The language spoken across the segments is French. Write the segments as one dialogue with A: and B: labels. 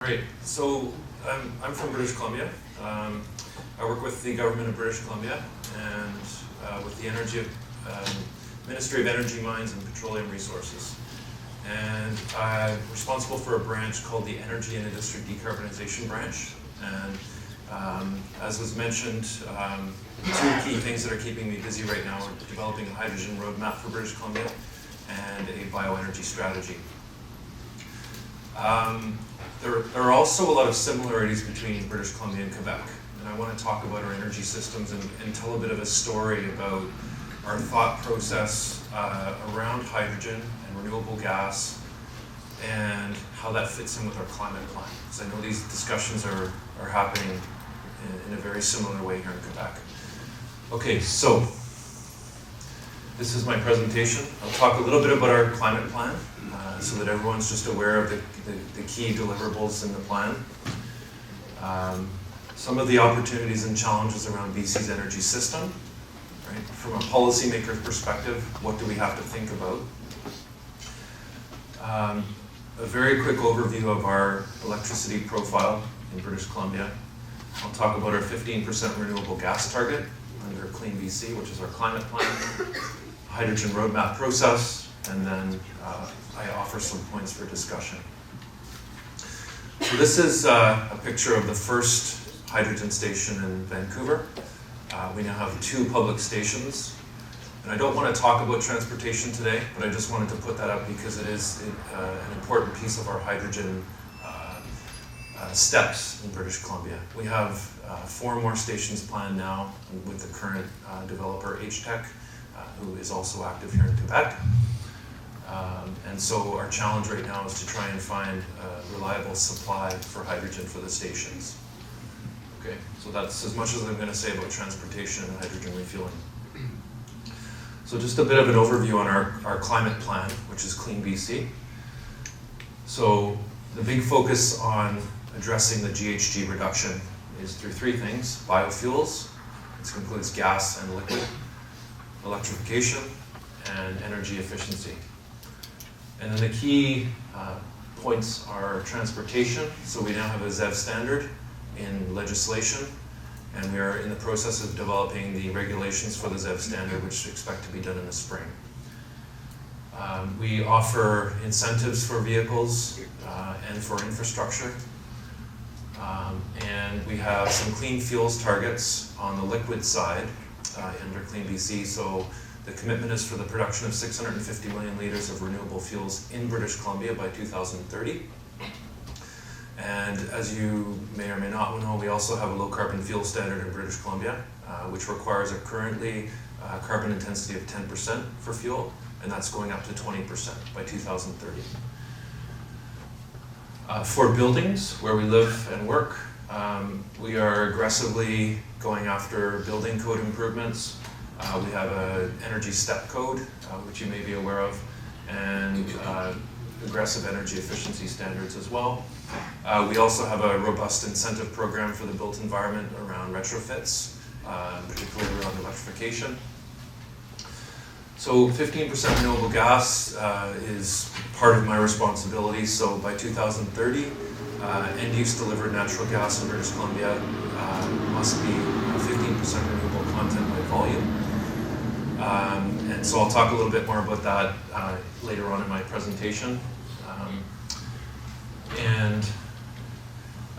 A: Great. So I'm from British Columbia. I work with the government of British Columbia and with the Ministry of Energy, Mines and Petroleum Resources. And I'm responsible for a branch called the Energy and Industry Decarbonization Branch. And as was mentioned, two key things that are keeping me busy right now are developing a hydrogen roadmap for British Columbia and a bioenergy strategy. There are also a lot of similarities between British Columbia and Quebec, and I want to talk about our energy systems and tell a bit of a story about our thought process around hydrogen and renewable gas and how that fits in with our climate plan. Because I know these discussions are happening in a very similar way here in Quebec. Okay, so this is my presentation. I'll talk a little bit about our climate plan so that everyone's just aware of the key deliverables in the plan. Some of the opportunities and challenges around BC's energy system. Right? From a policymaker's perspective, what do we have to think about? A very quick overview of our electricity profile in British Columbia. I'll talk about our 15% renewable gas target under Clean BC, which is our climate plan, hydrogen roadmap process, and then I offer some points for discussion. So this is a picture of the first hydrogen station in Vancouver. We now have 2 public stations. And I don't want to talk about transportation today, but I just wanted to put that up because it is an important piece of our hydrogen steps in British Columbia. We have 4 more stations planned now with the current developer HTEC, who is also active here in Quebec. And so our challenge right now is to try and find a reliable supply for hydrogen for the stations. Okay, so that's as much as I'm going to say about transportation and hydrogen refueling. So just a bit of an overview on our climate plan, which is Clean BC. So the big focus on addressing the GHG reduction is through 3 things: biofuels, this includes gas and liquid, electrification, and energy efficiency. And then the key points are transportation. So we now have a ZEV standard in legislation, and we are in the process of developing the regulations for the ZEV standard, which we expect to be done in the spring. We offer incentives for vehicles and for infrastructure. And we have some clean fuels targets on the liquid side under Clean BC. So the commitment is for the production of 650 million litres of renewable fuels in British Columbia by 2030. And as you may or may not know, we also have a low carbon fuel standard in British Columbia, which requires a currently carbon intensity of 10% for fuel, and that's going up to 20% by 2030. For buildings where we live and work, we are aggressively going after building code improvements. We have an energy step code, which you may be aware of, and aggressive energy efficiency standards as well. We also have a robust incentive program for the built environment around retrofits, particularly around electrification. So 15% renewable gas is part of my responsibility. So by 2030, end-use delivered natural gas in British Columbia must be 15% renewable content by volume. And so I'll talk a little bit more about that later on in my presentation.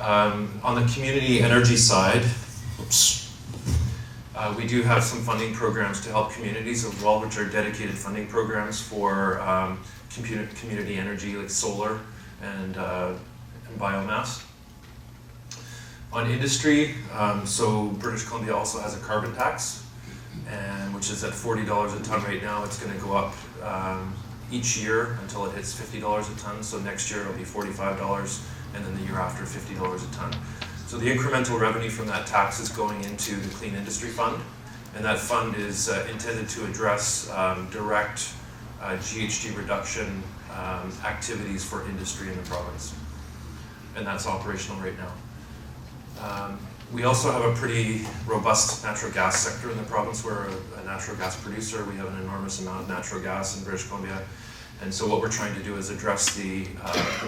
A: On the community energy side, we do have some funding programs to help communities as well, which are dedicated funding programs for community energy like solar and biomass. On industry, so British Columbia also has a carbon tax, and which is at $40 a ton right now. It's going to go up each year until it hits $50 a ton. So next year it'll be $45, and then the year after $50 a ton. So the incremental revenue from that tax is going into the Clean Industry Fund, and that fund is intended to address direct GHG reduction activities for industry in the province, and that's operational right now. We also have a pretty robust natural gas sector in the province. We're a natural gas producer. We have an enormous amount of natural gas in British Columbia, And so what we're trying to do is address the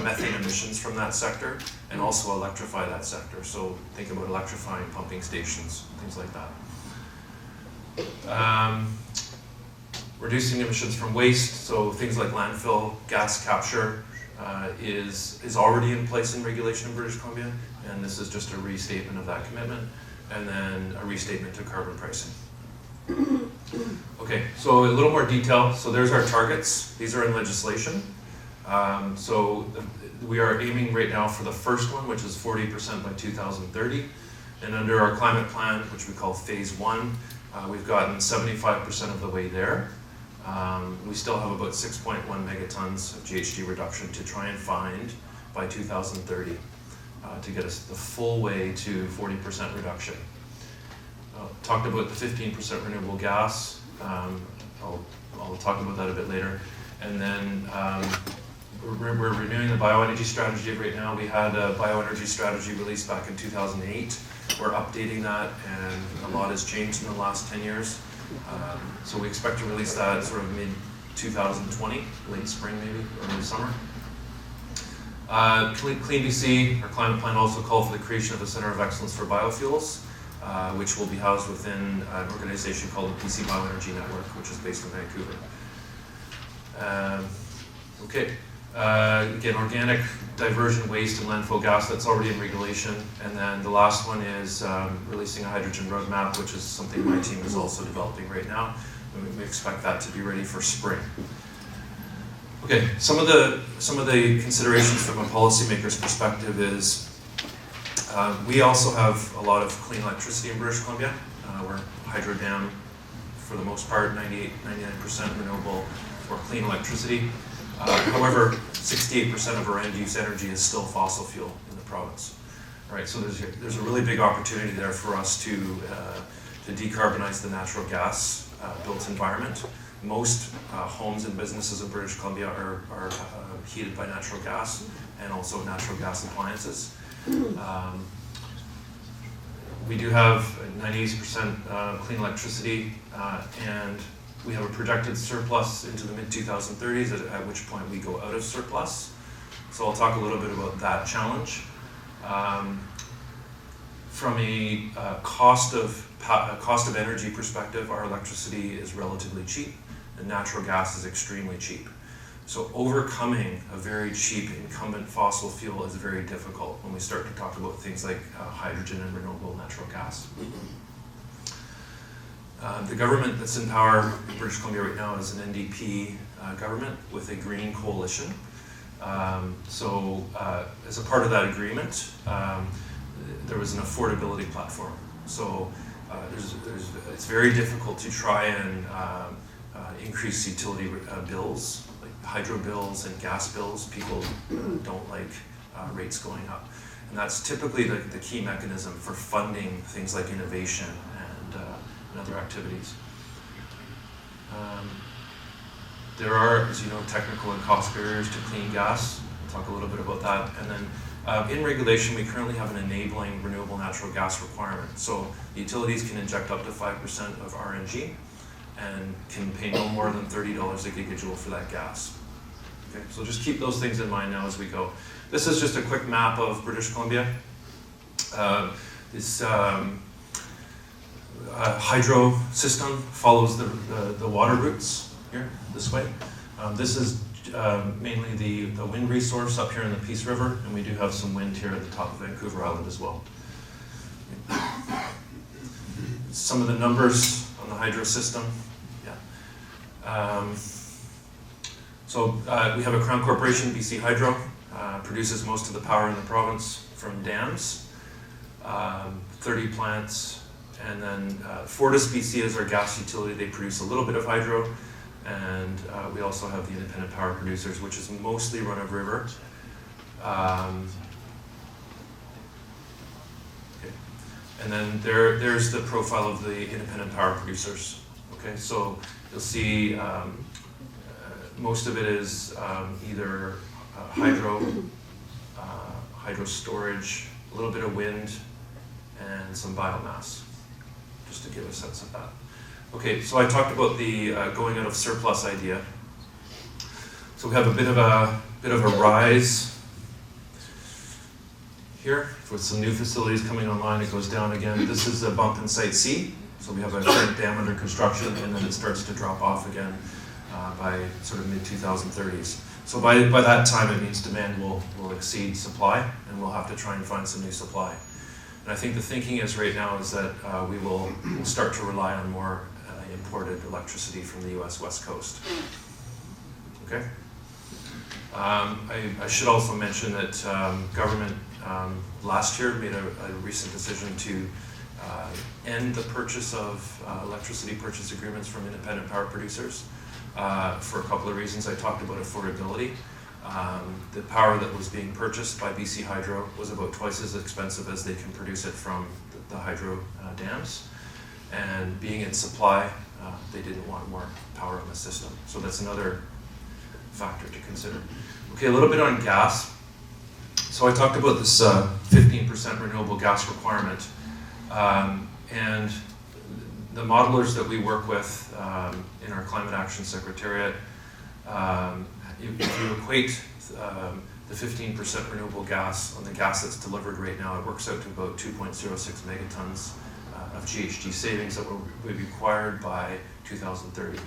A: methane emissions from that sector and also electrify that sector. So think about electrifying pumping stations, things like that. Reducing emissions from waste, so things like landfill, gas capture is already in place in regulation in British Columbia, and this is just a restatement of that commitment, and then a restatement to carbon pricing. Okay, so a little more detail. So there's our targets. These are in legislation. We are aiming right now for the first one, which is 40% by 2030. And under our climate plan, which we call phase 1, we've gotten 75% of the way there. We still have about 6.1 megatons of GHG reduction to try and find by 2030 to get us the full way to 40% reduction. Talked about the 15% renewable gas. I'll talk about that a bit later. And then we're renewing the bioenergy strategy right now. We had a bioenergy strategy released back in 2008. We're updating that, and a lot has changed in the last 10 years. So we expect to release that sort of mid-2020, late spring maybe, early summer. Clean BC, our climate plan, also called for the creation of a Centre of Excellence for Biofuels, which will be housed within an organization called the BC Bioenergy Network, which is based in Vancouver. Again, organic diversion waste and landfill gas, that's already in regulation. And then the last one is releasing a hydrogen roadmap, which is something my team is also developing right now. And we expect that to be ready for spring. Okay, some of the considerations from a policymaker's perspective is we also have a lot of clean electricity in British Columbia. We're hydro dam, for the most part, 99% renewable or clean electricity. However, 68% of our end-use energy is still fossil fuel in the province. All right, so there's a really big opportunity there for us to decarbonize the natural gas built environment. Most homes and businesses in British Columbia are heated by natural gas and also natural gas appliances. We do have 98% clean electricity, and we have a projected surplus into the mid-2030s, at which point we go out of surplus. So I'll talk a little bit about that challenge. From a cost of energy perspective, our electricity is relatively cheap, and natural gas is extremely cheap. So overcoming a very cheap incumbent fossil fuel is very difficult when we start to talk about things like hydrogen and renewable natural gas. The government that's in power in British Columbia right now is an NDP government with a green coalition. As a part of that agreement, there was an affordability platform. So it's very difficult to try and increase utility bills, like hydro bills and gas bills. People don't like rates going up. And that's typically the key mechanism for funding things like innovation and other activities. There are, as you know, technical and cost barriers to clean gas. We'll talk a little bit about that. And then in regulation, we currently have an enabling renewable natural gas requirement. So utilities can inject up to 5% of RNG and can pay no more than $30 a gigajoule for that gas. Okay, so just keep those things in mind now as we go. This is just a quick map of British Columbia. This hydro system follows the water routes here, this way. This is mainly the wind resource up here in the Peace River, and we do have some wind here at the top of Vancouver Island as well. Some of the numbers on the hydro system. We have a Crown Corporation, BC Hydro, produces most of the power in the province from dams, 30 plants. And then Fortis BC is our gas utility. They produce a little bit of hydro. And we also have the independent power producers, which is mostly run of river. And then there's the profile of the independent power producers. Okay, so you'll see most of it is either hydro storage, a little bit of wind, and some biomass, just to give a sense of that. Okay, so I talked about the going out of surplus idea. So we have a bit of a rise here with some new facilities coming online. It goes down again. This is a bump in Site C. So we have a current dam under construction, and then it starts to drop off again by sort of mid-2030s. So by that time, it means demand will exceed supply, and we'll have to try and find some new supply. And I think the thinking is right now is that we'll start to rely on more imported electricity from the US West Coast. Okay? I should also mention that government last year made a recent decision to end the purchase of electricity purchase agreements from independent power producers for a couple of reasons. I talked about affordability. The power that was being purchased by BC Hydro was about twice as expensive as they can produce it from the hydro dams. And being in supply, they didn't want more power in the system. So that's another factor to consider. Okay, a little bit on gas. So I talked about this 15% renewable gas requirement. And the modelers that we work with in our Climate Action Secretariat, if you equate the 15% renewable gas on the gas that's delivered right now, it works out to about 2.06 megatons of GHG savings that will be required by 2030.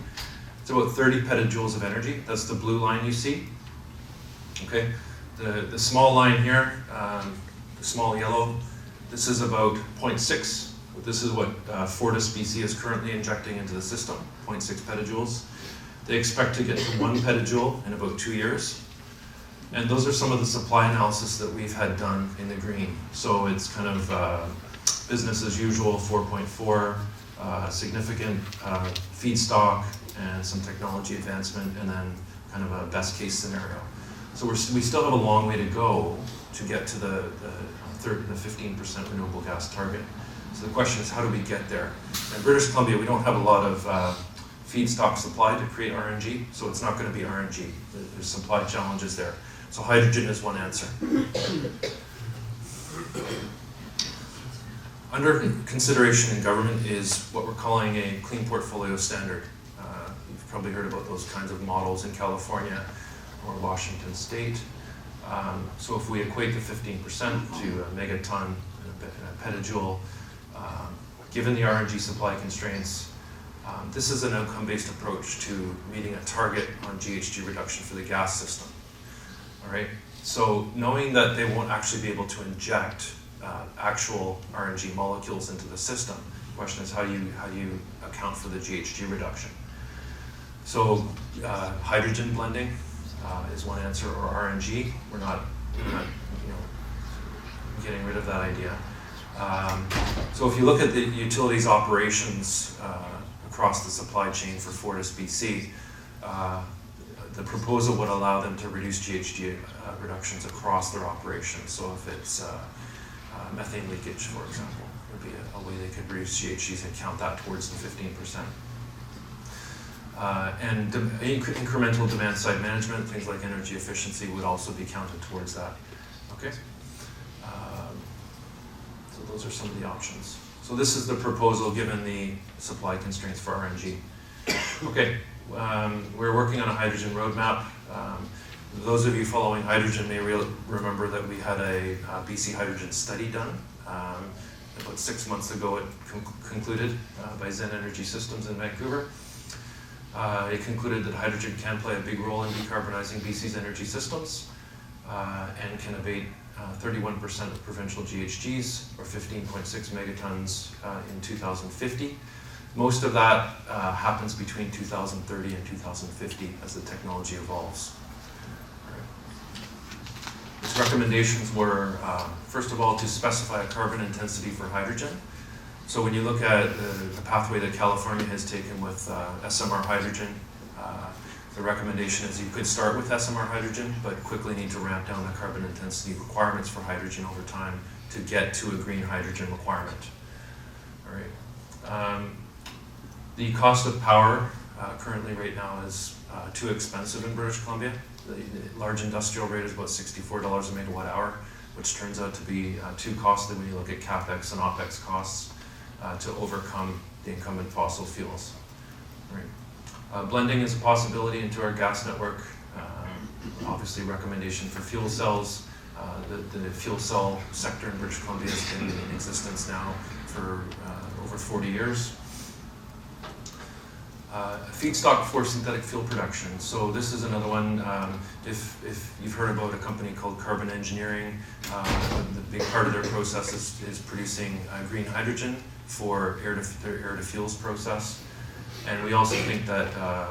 A: It's about 30 petajoules of energy. That's the blue line you see. Okay, the small line here, the small yellow, this is about 0.6. This is what FortisBC is currently injecting into the system, 0.6 petajoules. They expect to get to 1 petajoule in about 2 years. And those are some of the supply analysis that we've had done in the green. So it's kind of business as usual, 4.4, significant feedstock and some technology advancement, and then kind of a best case scenario. So we still have a long way to go to get to the 15% renewable gas target. So the question is, how do we get there? In British Columbia, we don't have a lot of feedstock supply to create RNG, so it's not going to be RNG. There's supply challenges there. So hydrogen is one answer. Under consideration in government is what we're calling a clean portfolio standard. You've probably heard about those kinds of models in California or Washington State. So if we equate the 15% to a megaton, a petajoule, given the RNG supply constraints, this is an outcome-based approach to meeting a target on GHG reduction for the gas system. All right. So knowing that they won't actually be able to inject actual RNG molecules into the system, the question is how do you account for the GHG reduction? So hydrogen blending is one answer, or RNG. We're not getting rid of that idea. So if you look at the utilities operations across the supply chain for FortisBC, the proposal would allow them to reduce GHG reductions across their operations. So if it's methane leakage, for example, would be a way they could reduce GHGs and count that towards the 15%. And incremental demand side management, things like energy efficiency, would also be counted towards that. Okay. So those are some of the options. So this is the proposal given the supply constraints for RNG. Okay, we're working on a hydrogen roadmap. Those of you following hydrogen may remember that we had a BC hydrogen study done. About 6 months ago it concluded by Zen Energy Systems in Vancouver. It concluded that hydrogen can play a big role in decarbonizing BC's energy systems and can abate 31% of provincial GHGs, or 15.6 megatons in 2050. Most of that happens between 2030 and 2050 as the technology evolves. Its recommendations were, first of all, to specify a carbon intensity for hydrogen. So when you look at the pathway that California has taken with SMR hydrogen, the recommendation is you could start with SMR hydrogen, but quickly need to ramp down the carbon intensity requirements for hydrogen over time to get to a green hydrogen requirement. All right. The cost of power currently right now is too expensive in British Columbia. The large industrial rate is about $64 a megawatt hour, which turns out to be too costly when you look at CapEx and OpEx costs to overcome the incumbent fossil fuels. Right. Blending is a possibility into our gas network. obviously recommendation for fuel cells. The fuel cell sector in British Columbia has been in existence now for over 40 years. Feedstock for synthetic fuel production. So this is another one. If you've heard about a company called Carbon Engineering, the big part of their process is producing green hydrogen for their air-to-fuels process. And we also think that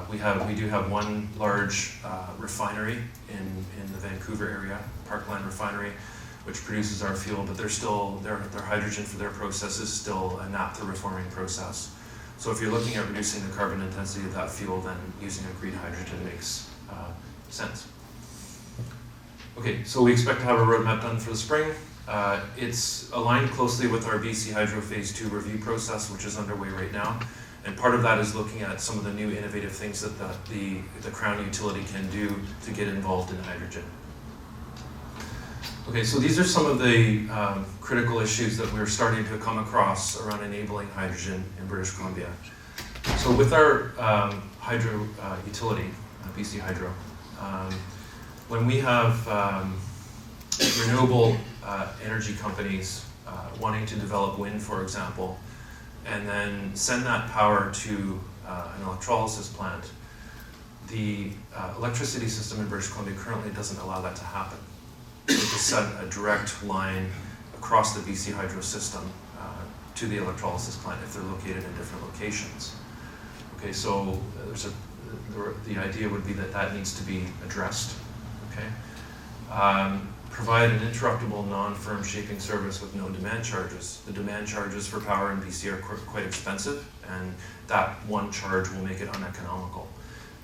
A: we do have one large refinery in the Vancouver area, Parkland Refinery, which produces our fuel, but their hydrogen for their process is still a naphtha reforming process. So if you're looking at reducing the carbon intensity of that fuel, then using a green hydrogen makes sense. Okay, so we expect to have a roadmap done for the spring. It's aligned closely with our BC Hydro Phase 2 review process, which is underway right now. And part of that is looking at some of the new innovative things that the Crown utility can do to get involved in hydrogen. Okay, so these are some of the critical issues that we're starting to come across around enabling hydrogen in British Columbia. So with our hydro utility, BC Hydro, when we have renewable energy companies wanting to develop wind, for example, and then send that power to an electrolysis plant, the electricity system in British Columbia currently doesn't allow that to happen. To set a direct line across the BC Hydro system to the electrolysis plant if they're located in different locations. Okay, so the idea would be that needs to be addressed. Okay, provide an interruptible non-firm shaping service with no demand charges. The demand charges for power in BC are quite expensive, and that one charge will make it uneconomical.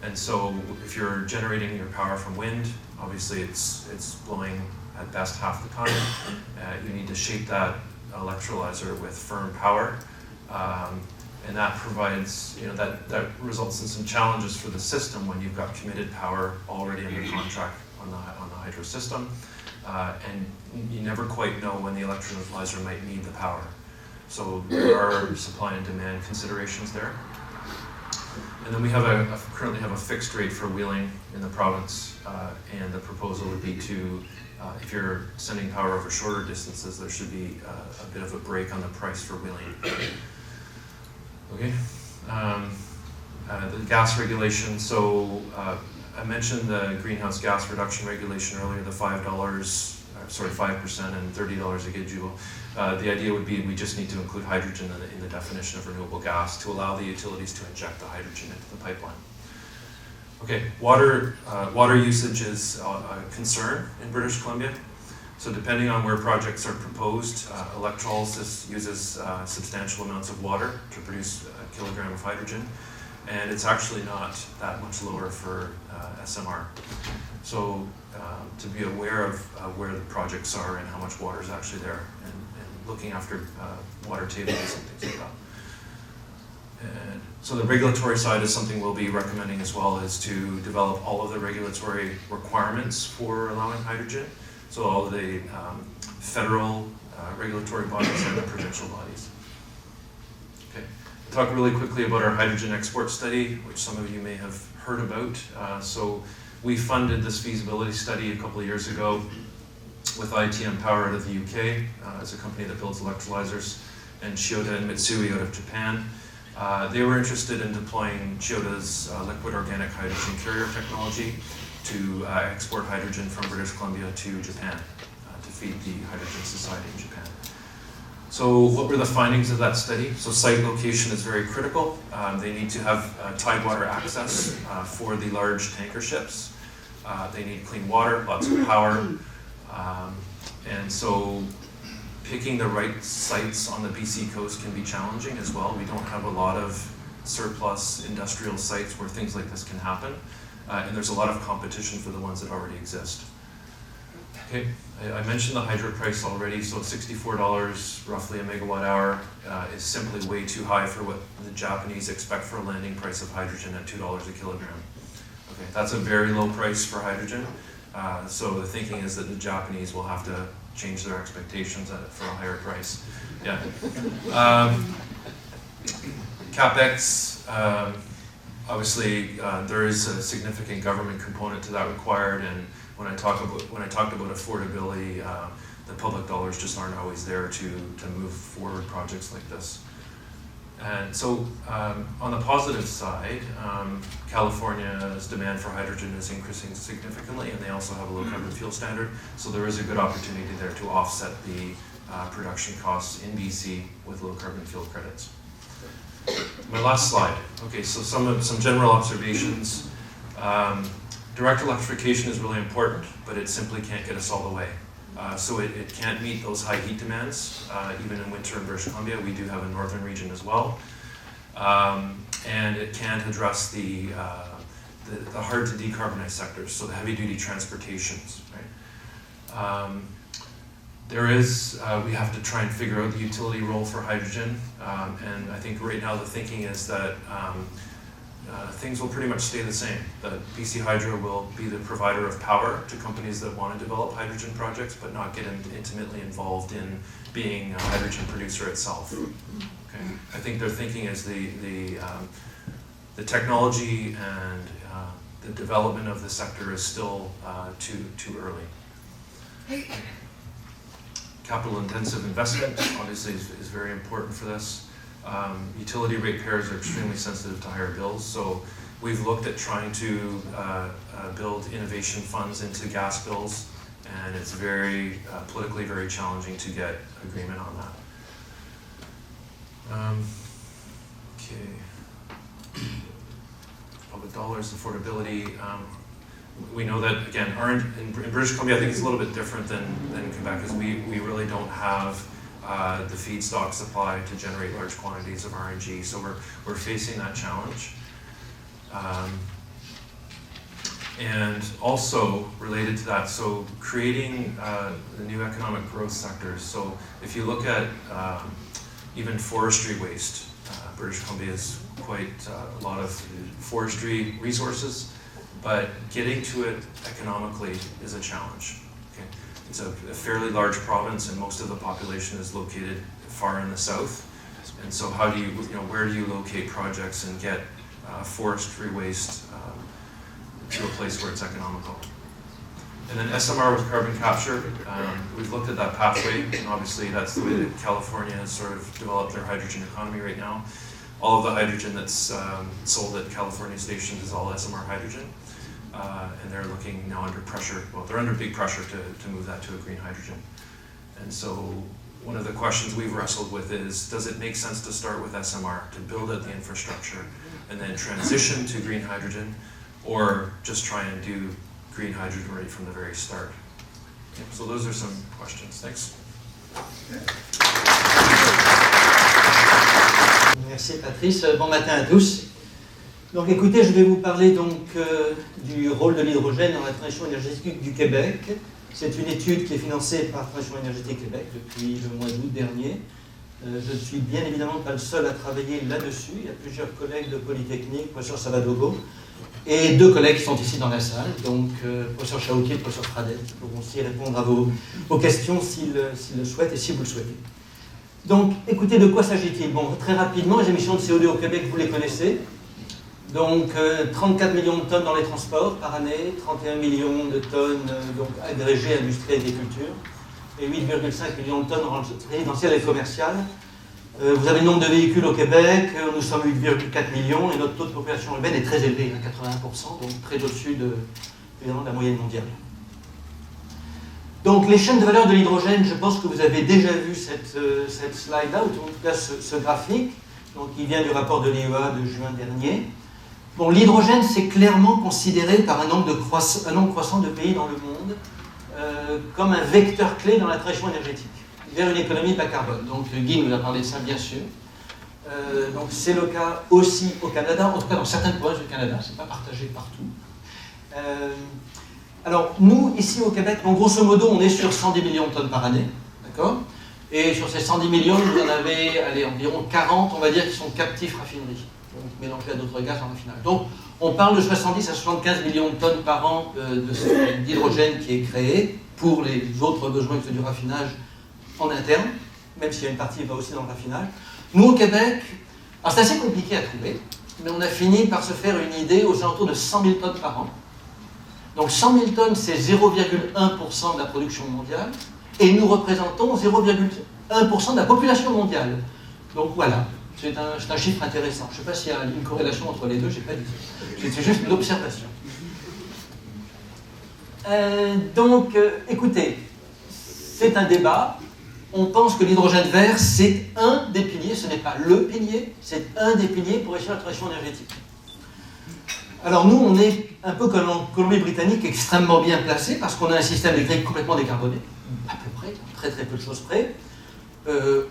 A: And so if you're generating your power from wind, obviously it's blowing at best half the time. You need to shape that electrolyzer with firm power. And that provides, that results in some challenges for the system when you've got committed power already under contract on the hydro system. And you never quite know when the electrolyzer might need the power. So there are supply and demand considerations there. And then we have currently have a fixed rate for wheeling in the province, and the proposal would be to, if you're sending power over shorter distances, there should be a bit of a break on the price for wheeling. Okay, the gas regulation. So I mentioned the greenhouse gas reduction regulation earlier, the $5 and $30 a gigajoule. The idea would be we just need to include hydrogen in the definition of renewable gas to allow the utilities to inject the hydrogen into the pipeline. Okay, water usage is a concern in British Columbia. So depending on where projects are proposed, electrolysis uses substantial amounts of water to produce a kilogram of hydrogen, and it's actually not that much lower for SMR. So to be aware of where the projects are and how much water is actually there, and looking after water tables and things like that. And so the regulatory side is something we'll be recommending as well, is to develop all of the regulatory requirements for allowing hydrogen. So all of the federal regulatory bodies and the provincial bodies. Okay, I'll talk really quickly about our hydrogen export study, which some of you may have heard about. So we funded this feasibility study a couple of years ago with ITM Power out of the UK. It's a company that builds electrolyzers, and Chiyoda and Mitsui out of Japan. They were interested in deploying Chiyoda's liquid organic hydrogen carrier technology to export hydrogen from British Columbia to Japan, to feed the Hydrogen Society in Japan. So what were the findings of that study? So site location is very critical. They need to have tidewater access for the large tanker ships. They need clean water, lots of power. And so picking the right sites on the BC coast can be challenging as well. We don't have a lot of surplus industrial sites where things like this can happen. And there's a lot of competition for the ones that already exist. Okay, I mentioned the hydro price already, so $64 roughly a megawatt hour is simply way too high for what the Japanese expect for a landing price of hydrogen at $2 a kilogram. Okay, that's a very low price for hydrogen. So the thinking is that the Japanese will have to change their expectations for a higher price. Yeah. CapEx, Obviously, there is a significant government component to that required, and when I talked about affordability, the public dollars just aren't always there to move forward projects like this. And so, on the positive side, California's demand for hydrogen is increasing significantly, and they also have a low carbon fuel standard, so there is a good opportunity there to offset the production costs in BC with low carbon fuel credits. My last slide. Okay, so some general observations. Direct electrification is really important, but it simply can't get us all the way. So it can't meet those high heat demands, even in winter in British Columbia. We do have a northern region as well. And it can't address the hard to decarbonize sectors, so the heavy duty transportations, right? We have to try and figure out the utility role for hydrogen, and I think right now the thinking is that things will pretty much stay the same. That BC Hydro will be the provider of power to companies that want to develop hydrogen projects, but not get intimately involved in being a hydrogen producer itself. Okay. I think their thinking is the technology and the development of the sector is still too early. Capital intensive investment obviously is very important for this. Utility ratepayers are extremely sensitive to higher bills, so we've looked at trying to build innovation funds into gas bills, and it's very politically very challenging to get agreement on that. Okay. Public dollars, affordability. We know that, again, in British Columbia, I think it's a little bit different than Quebec, because we really don't have the feedstock supply to generate large quantities of RNG, so we're facing that challenge. And also related to that, so creating the new economic growth sectors. So if you look at even forestry waste, British Columbia has quite a lot of forestry resources, but getting to it economically is a challenge. Okay? It's a fairly large province, and most of the population is located far in the south. And so how do where do you locate projects and get forestry waste to a place where it's economical? And then SMR with carbon capture, we've looked at that pathway, and obviously that's the way that California has sort of developed their hydrogen economy right now. All of the hydrogen that's sold at California stations is all SMR hydrogen. And they're looking now under pressure, well, they're under big pressure to move that to a green hydrogen. And so one of the questions we've wrestled with is, does it make sense to start with SMR, to build out the infrastructure, and then transition to green hydrogen, or just try and do green hydrogen right from the very start? Yeah, so those are some questions. Thanks.
B: Merci Patrice, bon matin à tous. Donc écoutez, je vais vous parler donc du rôle de l'hydrogène dans la transition énergétique du Québec. C'est une étude qui est financée par Transition énergétique Québec depuis le mois d'août dernier. Je ne suis bien évidemment pas le seul à travailler là-dessus. Il y a plusieurs collègues de Polytechnique, professeur Savadogo, et 2 collègues qui sont ici dans la salle, donc professeur Chaoutier et professeur Fradet, qui pourront aussi répondre à vos questions s'ils le souhaitent et si vous le souhaitez. Donc écoutez, de quoi s'agit-il? Bon, très rapidement, les émissions de CO2 au Québec, vous les connaissez. Donc 34 millions de tonnes dans les transports par année, 31 millions de tonnes donc agrégées industrie et agriculture, et 8,5 millions de tonnes résidentielles et commerciales. Vous avez le nombre de véhicules au Québec, nous sommes 8,4 millions, et notre taux de population urbaine est très élevé, 80%, donc très au-dessus de la moyenne mondiale. Donc les chaînes de valeur de l'hydrogène, je pense que vous avez déjà vu cette slide-là, ou en tout cas ce graphique, donc qui vient du rapport de l'IEA de juin dernier. Bon, l'hydrogène, c'est clairement considéré par un nombre croissant de pays dans le monde comme un vecteur clé dans la transition énergétique, vers une économie bas carbone. Donc Guy nous a parlé de ça, bien sûr. Donc c'est le cas aussi au Canada, en tout cas dans certaines provinces du Canada, c'est pas partagé partout. Alors nous, ici au Québec, donc, grosso modo, on est sur 110 millions de tonnes par année, d'accord? Et sur ces 110 millions, vous en avez environ 40, on va dire, qui sont captifs raffineries, donc mélangés à d'autres gaz en raffinage. Donc on parle de 70 à 75 millions de tonnes par an d'hydrogène qui est créé pour les autres besoins que du raffinage en interne, même s'il y a une partie qui va aussi dans le raffinage. Nous au Québec, alors c'est assez compliqué à trouver, mais on a fini par se faire une idée aux alentours de 100 000 tonnes par an. Donc 100 000 tonnes, c'est 0,1% de la production mondiale, et nous représentons 0,1% de la population mondiale. Donc voilà, c'est un chiffre intéressant. Je ne sais pas s'il y a une corrélation entre les deux, je n'ai pas dit ça. C'est juste une observation. Écoutez, c'est un débat. On pense que l'hydrogène vert, c'est un des piliers, ce n'est pas le pilier, c'est un des piliers pour réussir la transition énergétique. Alors nous, on est un peu comme en Colombie-Britannique, extrêmement bien placé, parce qu'on a un système électrique complètement décarboné, à peu près, très très peu de choses près.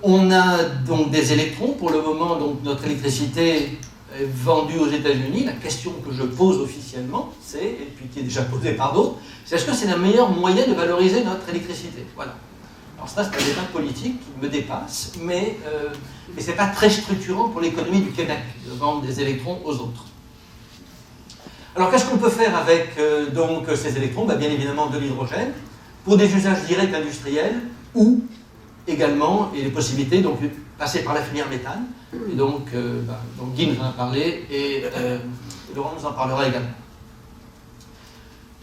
B: On a donc des électrons. Pour le moment, donc, notre électricité est vendue aux États-Unis. La question que je pose officiellement, c'est, et puis qui est déjà posée par d'autres, c'est est-ce que c'est le meilleur moyen de valoriser notre électricité? Voilà. Alors ça, c'est un débat politique qui me dépasse, mais ce n'est pas très structurant pour l'économie du Québec de vendre des électrons aux autres. Alors qu'est-ce qu'on peut faire avec donc, ces électrons? Bien évidemment de l'hydrogène, pour des usages directs industriels, ou également, et les possibilités, donc passer par la filière méthane, et donc Guy nous en a parlé, et Laurent nous en parlera également.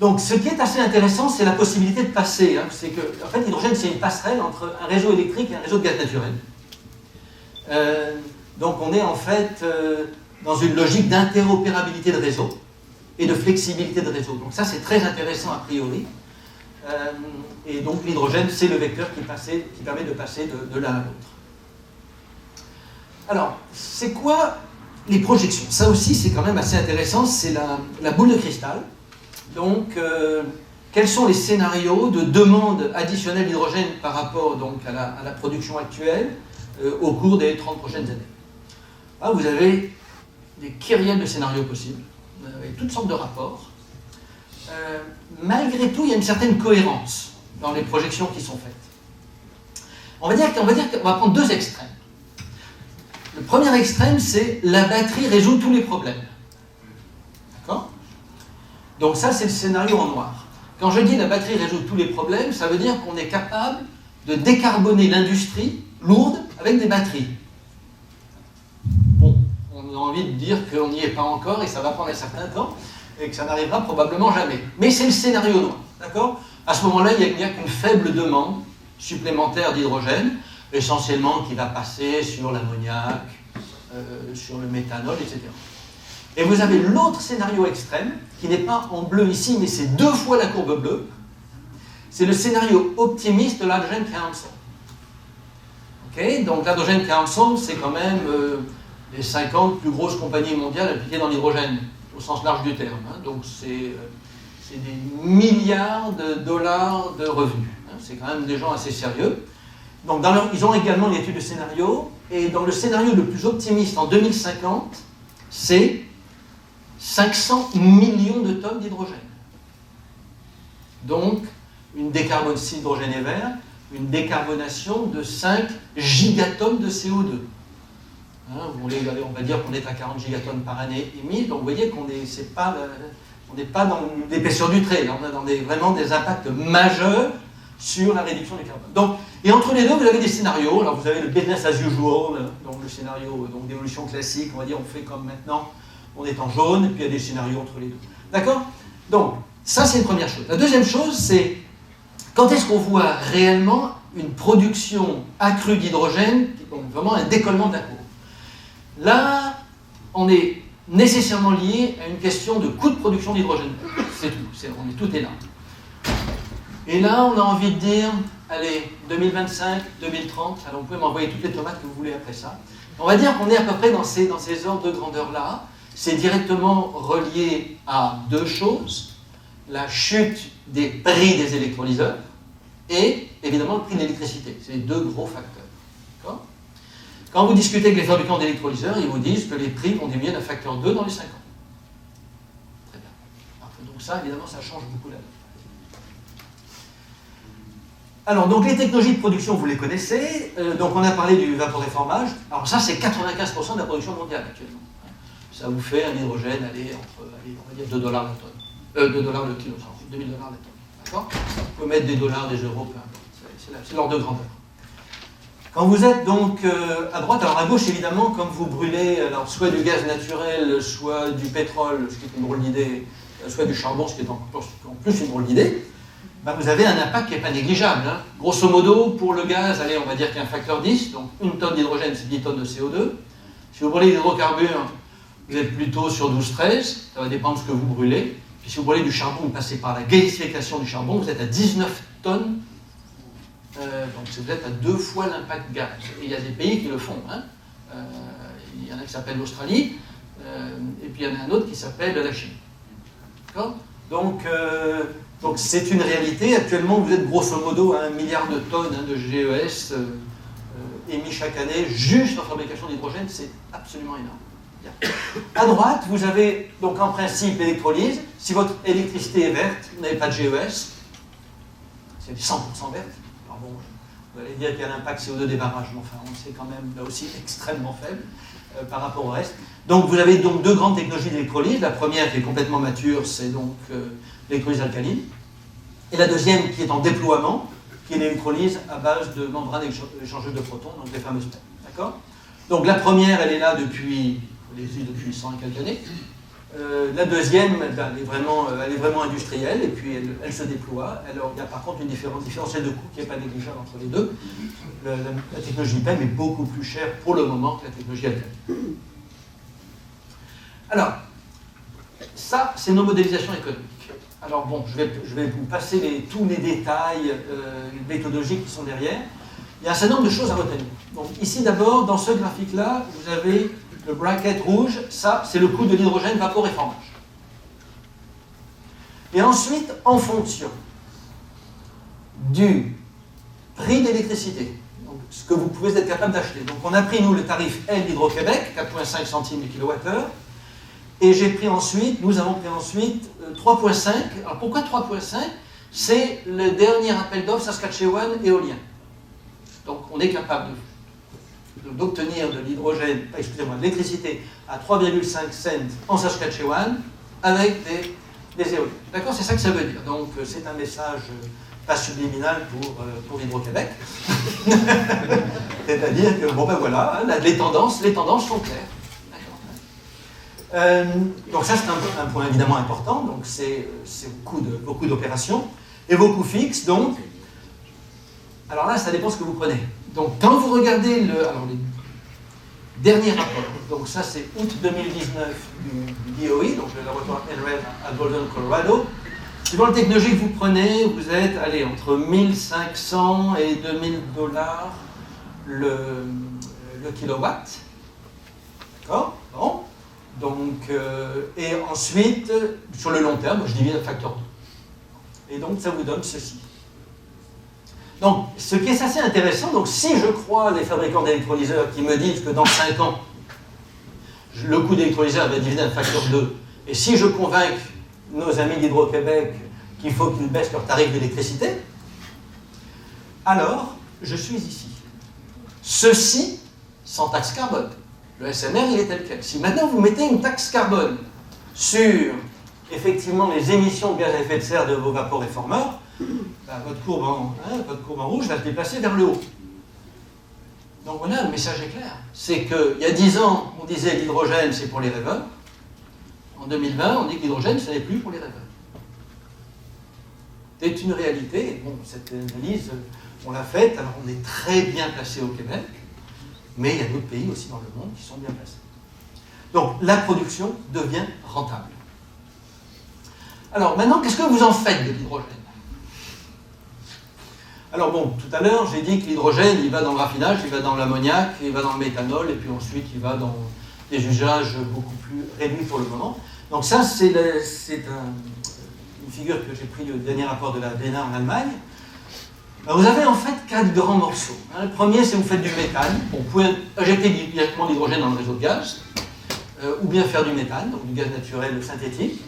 B: Donc, ce qui est assez intéressant, c'est la possibilité de passer. C'est que, en fait, l'hydrogène, c'est une passerelle entre un réseau électrique et un réseau de gaz naturel. Donc, on est en fait dans une logique d'interopérabilité de réseau et de flexibilité de réseau. Donc, ça, c'est très intéressant a priori. Et donc, l'hydrogène, c'est le vecteur qui permet de passer de l'un à l'autre. Alors, c'est quoi les projections? Ça aussi, c'est quand même assez intéressant. C'est la boule de cristal. Donc, quels sont les scénarios de demande additionnelle d'hydrogène par rapport donc, à la production actuelle au cours des 30 prochaines années? Là, vous avez des kyrielles de scénarios possibles, avec toutes sortes de rapports. Malgré tout, il y a une certaine cohérence dans les projections qui sont faites. On va prendre deux extrêmes. Le premier extrême, c'est la batterie résout tous les problèmes. D'accord ? Donc ça, c'est le scénario en noir. Quand je dis la batterie résout tous les problèmes, ça veut dire qu'on est capable de décarboner l'industrie lourde avec des batteries. Bon, on a envie de dire qu'on n'y est pas encore et ça va prendre un certain temps et que ça n'arrivera probablement jamais. Mais c'est le scénario noir, d'accord ? À ce moment-là, il n'y a qu'une faible demande supplémentaire d'hydrogène, essentiellement qui va passer sur l'ammoniac, sur le méthanol, etc. Et vous avez l'autre scénario extrême, qui n'est pas en bleu ici, mais c'est 2 fois la courbe bleue. C'est le scénario optimiste de l'Hydrogen Council. Okay, donc l'Hydrogen Council, c'est quand même les 50 plus grosses compagnies mondiales impliquées dans l'hydrogène, au sens large du terme. Donc c'est des milliards de dollars de revenus. C'est quand même des gens assez sérieux. Donc ils ont également une étude de scénario, et dans le scénario le plus optimiste en 2050, c'est 500 millions de tonnes d'hydrogène. Donc, si l'hydrogène est vert, une décarbonation de 5 gigatonnes de CO2. On va dire qu'on est à 40 gigatonnes par année émises, donc vous voyez qu'on n'est pas dans l'épaisseur du trait, là, on est dans vraiment des impacts majeurs sur la réduction du carbone. Donc, et entre les deux, vous avez des scénarios. Alors, vous avez le business as usual, donc le scénario d'évolution classique, on va dire, on fait comme maintenant, on est en jaune, et puis il y a des scénarios entre les deux. D'accord? Donc, ça, c'est une première chose. La deuxième chose, c'est quand est-ce qu'on voit réellement une production accrue d'hydrogène, donc vraiment un décollement de la courbe. Là, on est nécessairement lié à une question de coût de production d'hydrogène. C'est tout. Tout est là. Et là, on a envie de dire, allez, 2025, 2030, alors vous pouvez m'envoyer toutes les tomates que vous voulez après ça. On va dire qu'on est à peu près dans ces ordres de grandeur-là. C'est directement relié à deux choses. La chute des prix des électrolyseurs et évidemment le prix de l'électricité. C'est les deux gros facteurs. D'accord ? Quand vous discutez avec les fabricants d'électrolyseurs, ils vous disent que les prix vont diminuer d'un facteur 2 dans les 5 ans. Très bien. Donc ça, évidemment, ça change beaucoup la donne. Alors, donc les technologies de production, vous les connaissez. Donc on a parlé du vaporéformage. Alors ça, c'est 95% de la production mondiale actuellement. Ça vous fait un hydrogène, on va dire $2 la tonne. $2 le kilo, $2000 la tonne. D'accord ? Vous pouvez mettre des dollars, des euros, peu importe. C'est l'ordre de grandeur. Quand vous êtes donc à droite, alors à gauche évidemment, comme vous brûlez alors, soit du gaz naturel, soit du pétrole, ce qui est une drôle d'idée, soit du charbon, ce qui est en plus une drôle d'idée, ben vous avez un impact qui n'est pas négligeable. Hein. Grosso modo, pour le gaz, allez, on va dire qu'il y a un facteur 10, donc une tonne d'hydrogène, c'est 10 tonnes de CO2. Si vous brûlez l'hydrocarbure, vous êtes plutôt sur 12-13, ça va dépendre de ce que vous brûlez. Puis si vous brûlez du charbon, vous passez par la gasification du charbon, vous êtes à 19 tonnes. Donc vous êtes à 2 fois l'impact gaz. Et il y a des pays qui le font. Hein. Il y en a qui s'appellent l'Australie, et puis il y en a un autre qui s'appelle la Chine. D'accord ? Donc c'est une réalité. Actuellement, vous êtes grosso modo à 1 milliard de tonnes de GES émis chaque année juste en fabrication d'hydrogène. C'est absolument énorme. Bien. À droite, vous avez donc en principe l'électrolyse. Si votre électricité est verte, vous n'avez pas de GES. C'est 100% verte. Alors bon, vous allez dire qu'il y a l'impact CO2 des barrages, mais enfin, on sait quand même là aussi extrêmement faible par rapport au reste. Donc vous avez donc 2 grandes technologies d'électrolyse. La première qui est complètement mature, c'est donc l'électrolyse alcaline. Et la deuxième qui est en déploiement, qui est l'électrolyse à base de membranes échangeuses de protons, donc les fameuses PEM. D'accord ? Donc la première, elle est là depuis 100 et quelques années. La deuxième, elle est vraiment industrielle, et puis elle se déploie. Alors il y a par contre une différentielle de coût qui n'est pas négligeable entre les deux. La technologie PEM est beaucoup plus chère pour le moment que la technologie alcaline. Alors, ça, c'est nos modélisations économiques. Alors bon, je vais vous passer tous les détails méthodologiques qui sont derrière. Il y a un certain nombre de choses à retenir. Donc ici d'abord, dans ce graphique-là, vous avez le bracket rouge, ça c'est le coût de l'hydrogène vaporéformage. Et ensuite, en fonction du prix d'électricité, donc ce que vous pouvez être capable d'acheter. Donc on a pris nous le tarif L d'Hydro-Québec, 4,5 centimes du kilowattheure. Et nous avons pris ensuite 3,5. Alors pourquoi 3,5 ? C'est le dernier appel d'offres Saskatchewan éolien. Donc on est capable d'obtenir de l'hydrogène, de l'électricité à 3,5 cents en Saskatchewan avec des éoliennes. D'accord ? C'est ça que ça veut dire. Donc c'est un message pas subliminal pour Hydro-Québec. C'est-à-dire que, bon ben voilà, hein, les tendances sont claires. Donc ça c'est un point évidemment important, donc c'est vos coûts d'opération et vos coûts fixes. Donc, alors là ça dépend ce que vous prenez. Donc quand vous regardez les derniers rapports, donc ça c'est août 2019 du DOE, donc le laboratoire NREL à Golden, Colorado. Suivant la technologie que vous prenez, vous êtes entre 1500 et 2000 dollars le kilowatt. D'accord ? Bon. Donc, et ensuite, sur le long terme, je divise un facteur 2. Et donc, ça vous donne ceci. Donc, ce qui est assez intéressant, donc si je crois les fabricants d'électrolyseurs qui me disent que dans 5 ans, le coût d'électrolyseur va diviser un facteur 2, et si je convainc nos amis d'Hydro-Québec qu'il faut qu'ils baissent leur tarif d'électricité, alors, je suis ici. Ceci, sans taxe carbone. Le SMR, il est tel quel. Si maintenant vous mettez une taxe carbone sur, effectivement, les émissions de gaz à effet de serre de vos vaporéformeurs, ben, votre courbe en rouge va se déplacer vers le haut. Donc voilà, le message est clair. C'est qu'il y a 10 ans, on disait l'hydrogène, c'est pour les rêveurs. En 2020, on dit que l'hydrogène, ce n'est plus pour les rêveurs. C'est une réalité. Bon, cette analyse, on l'a faite, alors on est très bien placé au Québec. Mais il y a d'autres pays aussi dans le monde qui sont bien placés. Donc, la production devient rentable. Alors, maintenant, qu'est-ce que vous en faites de l'hydrogène ? Alors bon, tout à l'heure, j'ai dit que l'hydrogène, il va dans le raffinage, il va dans l'ammoniac, il va dans le méthanol, et puis ensuite, il va dans des usages beaucoup plus réduits pour le moment. Donc ça, c'est une figure que j'ai prise du dernier rapport de la BNA en Allemagne. Vous avez en fait 4 grands morceaux. Le premier, c'est vous faites du méthane. Vous pouvez injecter directement l'hydrogène dans le réseau de gaz, ou bien faire du méthane, donc du gaz naturel synthétique.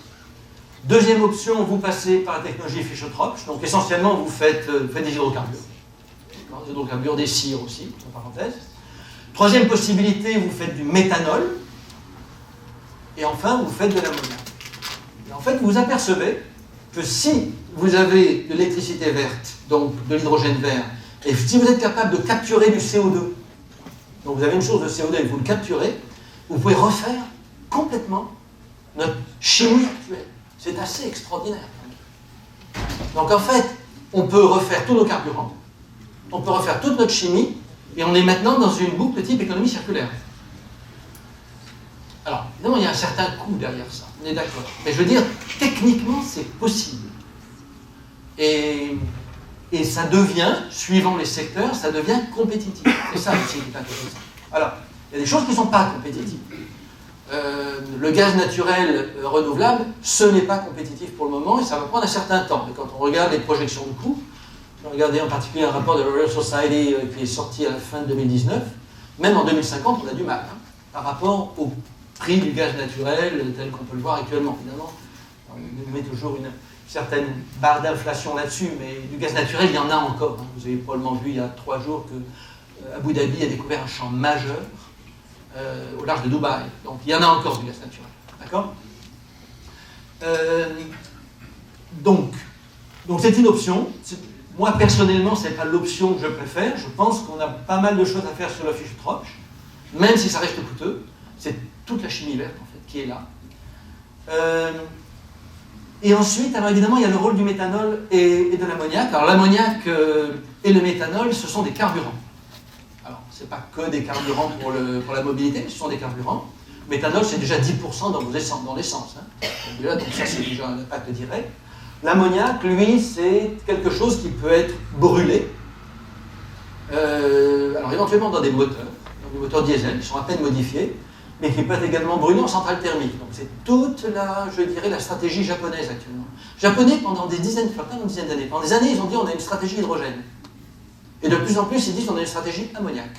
B: Deuxième option, vous passez par la technologie Fischer-Tropsch. Donc essentiellement, vous faites des hydrocarbures. Des hydrocarbures, des cires aussi, entre parenthèses. Troisième possibilité, vous faites du méthanol. Et enfin, vous faites de l'ammoniac. Et en fait, vous vous apercevez que si vous avez de l'électricité verte, donc de l'hydrogène vert, Et si vous êtes capable de capturer du CO2, donc vous avez une source de CO2 et vous le capturez, vous pouvez refaire complètement notre chimie actuelle. C'est assez extraordinaire. Donc en fait, on peut refaire tous nos carburants, on peut refaire toute notre chimie, et on est maintenant dans une boucle type économie circulaire. Alors, évidemment, il y a un certain coût derrière ça, on est d'accord. Mais je veux dire, techniquement, c'est possible. Et ça devient, suivant les secteurs, ça devient compétitif. C'est ça aussi qui est intéressant. Alors, il y a des choses qui ne sont pas compétitives. Le gaz naturel renouvelable, ce n'est pas compétitif pour le moment et ça va prendre un certain temps. Et quand on regarde les projections de coûts, regardez en particulier un rapport de la Royal Society qui est sorti à la fin de 2019, même en 2050, on a du mal par rapport au prix du gaz naturel tel qu'on peut le voir actuellement. Évidemment, on met toujours une certaine barre d'inflation là-dessus, mais du gaz naturel, il y en a encore. Vous avez probablement vu il y a 3 jours que Abu Dhabi a découvert un champ majeur au large de Dubaï. Donc il y en a encore du gaz naturel. D'accord ? Donc c'est une option. Moi, personnellement, ce n'est pas l'option que je préfère. Je pense qu'on a pas mal de choses à faire sur la fiche Tropsch, même si ça reste coûteux. C'est toute la chimie verte, en fait, qui est là. Et ensuite, alors évidemment, il y a le rôle du méthanol et de l'ammoniac. Alors l'ammoniac et le méthanol, ce sont des carburants. Alors, ce n'est pas que des carburants pour la mobilité, mais ce sont des carburants. Le méthanol, c'est déjà 10% dans l'essence. Donc ça, c'est déjà un impact direct. L'ammoniac, lui, c'est quelque chose qui peut être brûlé. Alors éventuellement dans des moteurs diesel, qui sont à peine modifiés, mais qui peut être également brûlé en centrale thermique. Donc c'est toute la stratégie japonaise actuellement. Japonais, pendant des dizaines d'années, pendant des années, ils ont dit on a une stratégie hydrogène. Et de plus en plus, ils disent on a une stratégie ammoniac.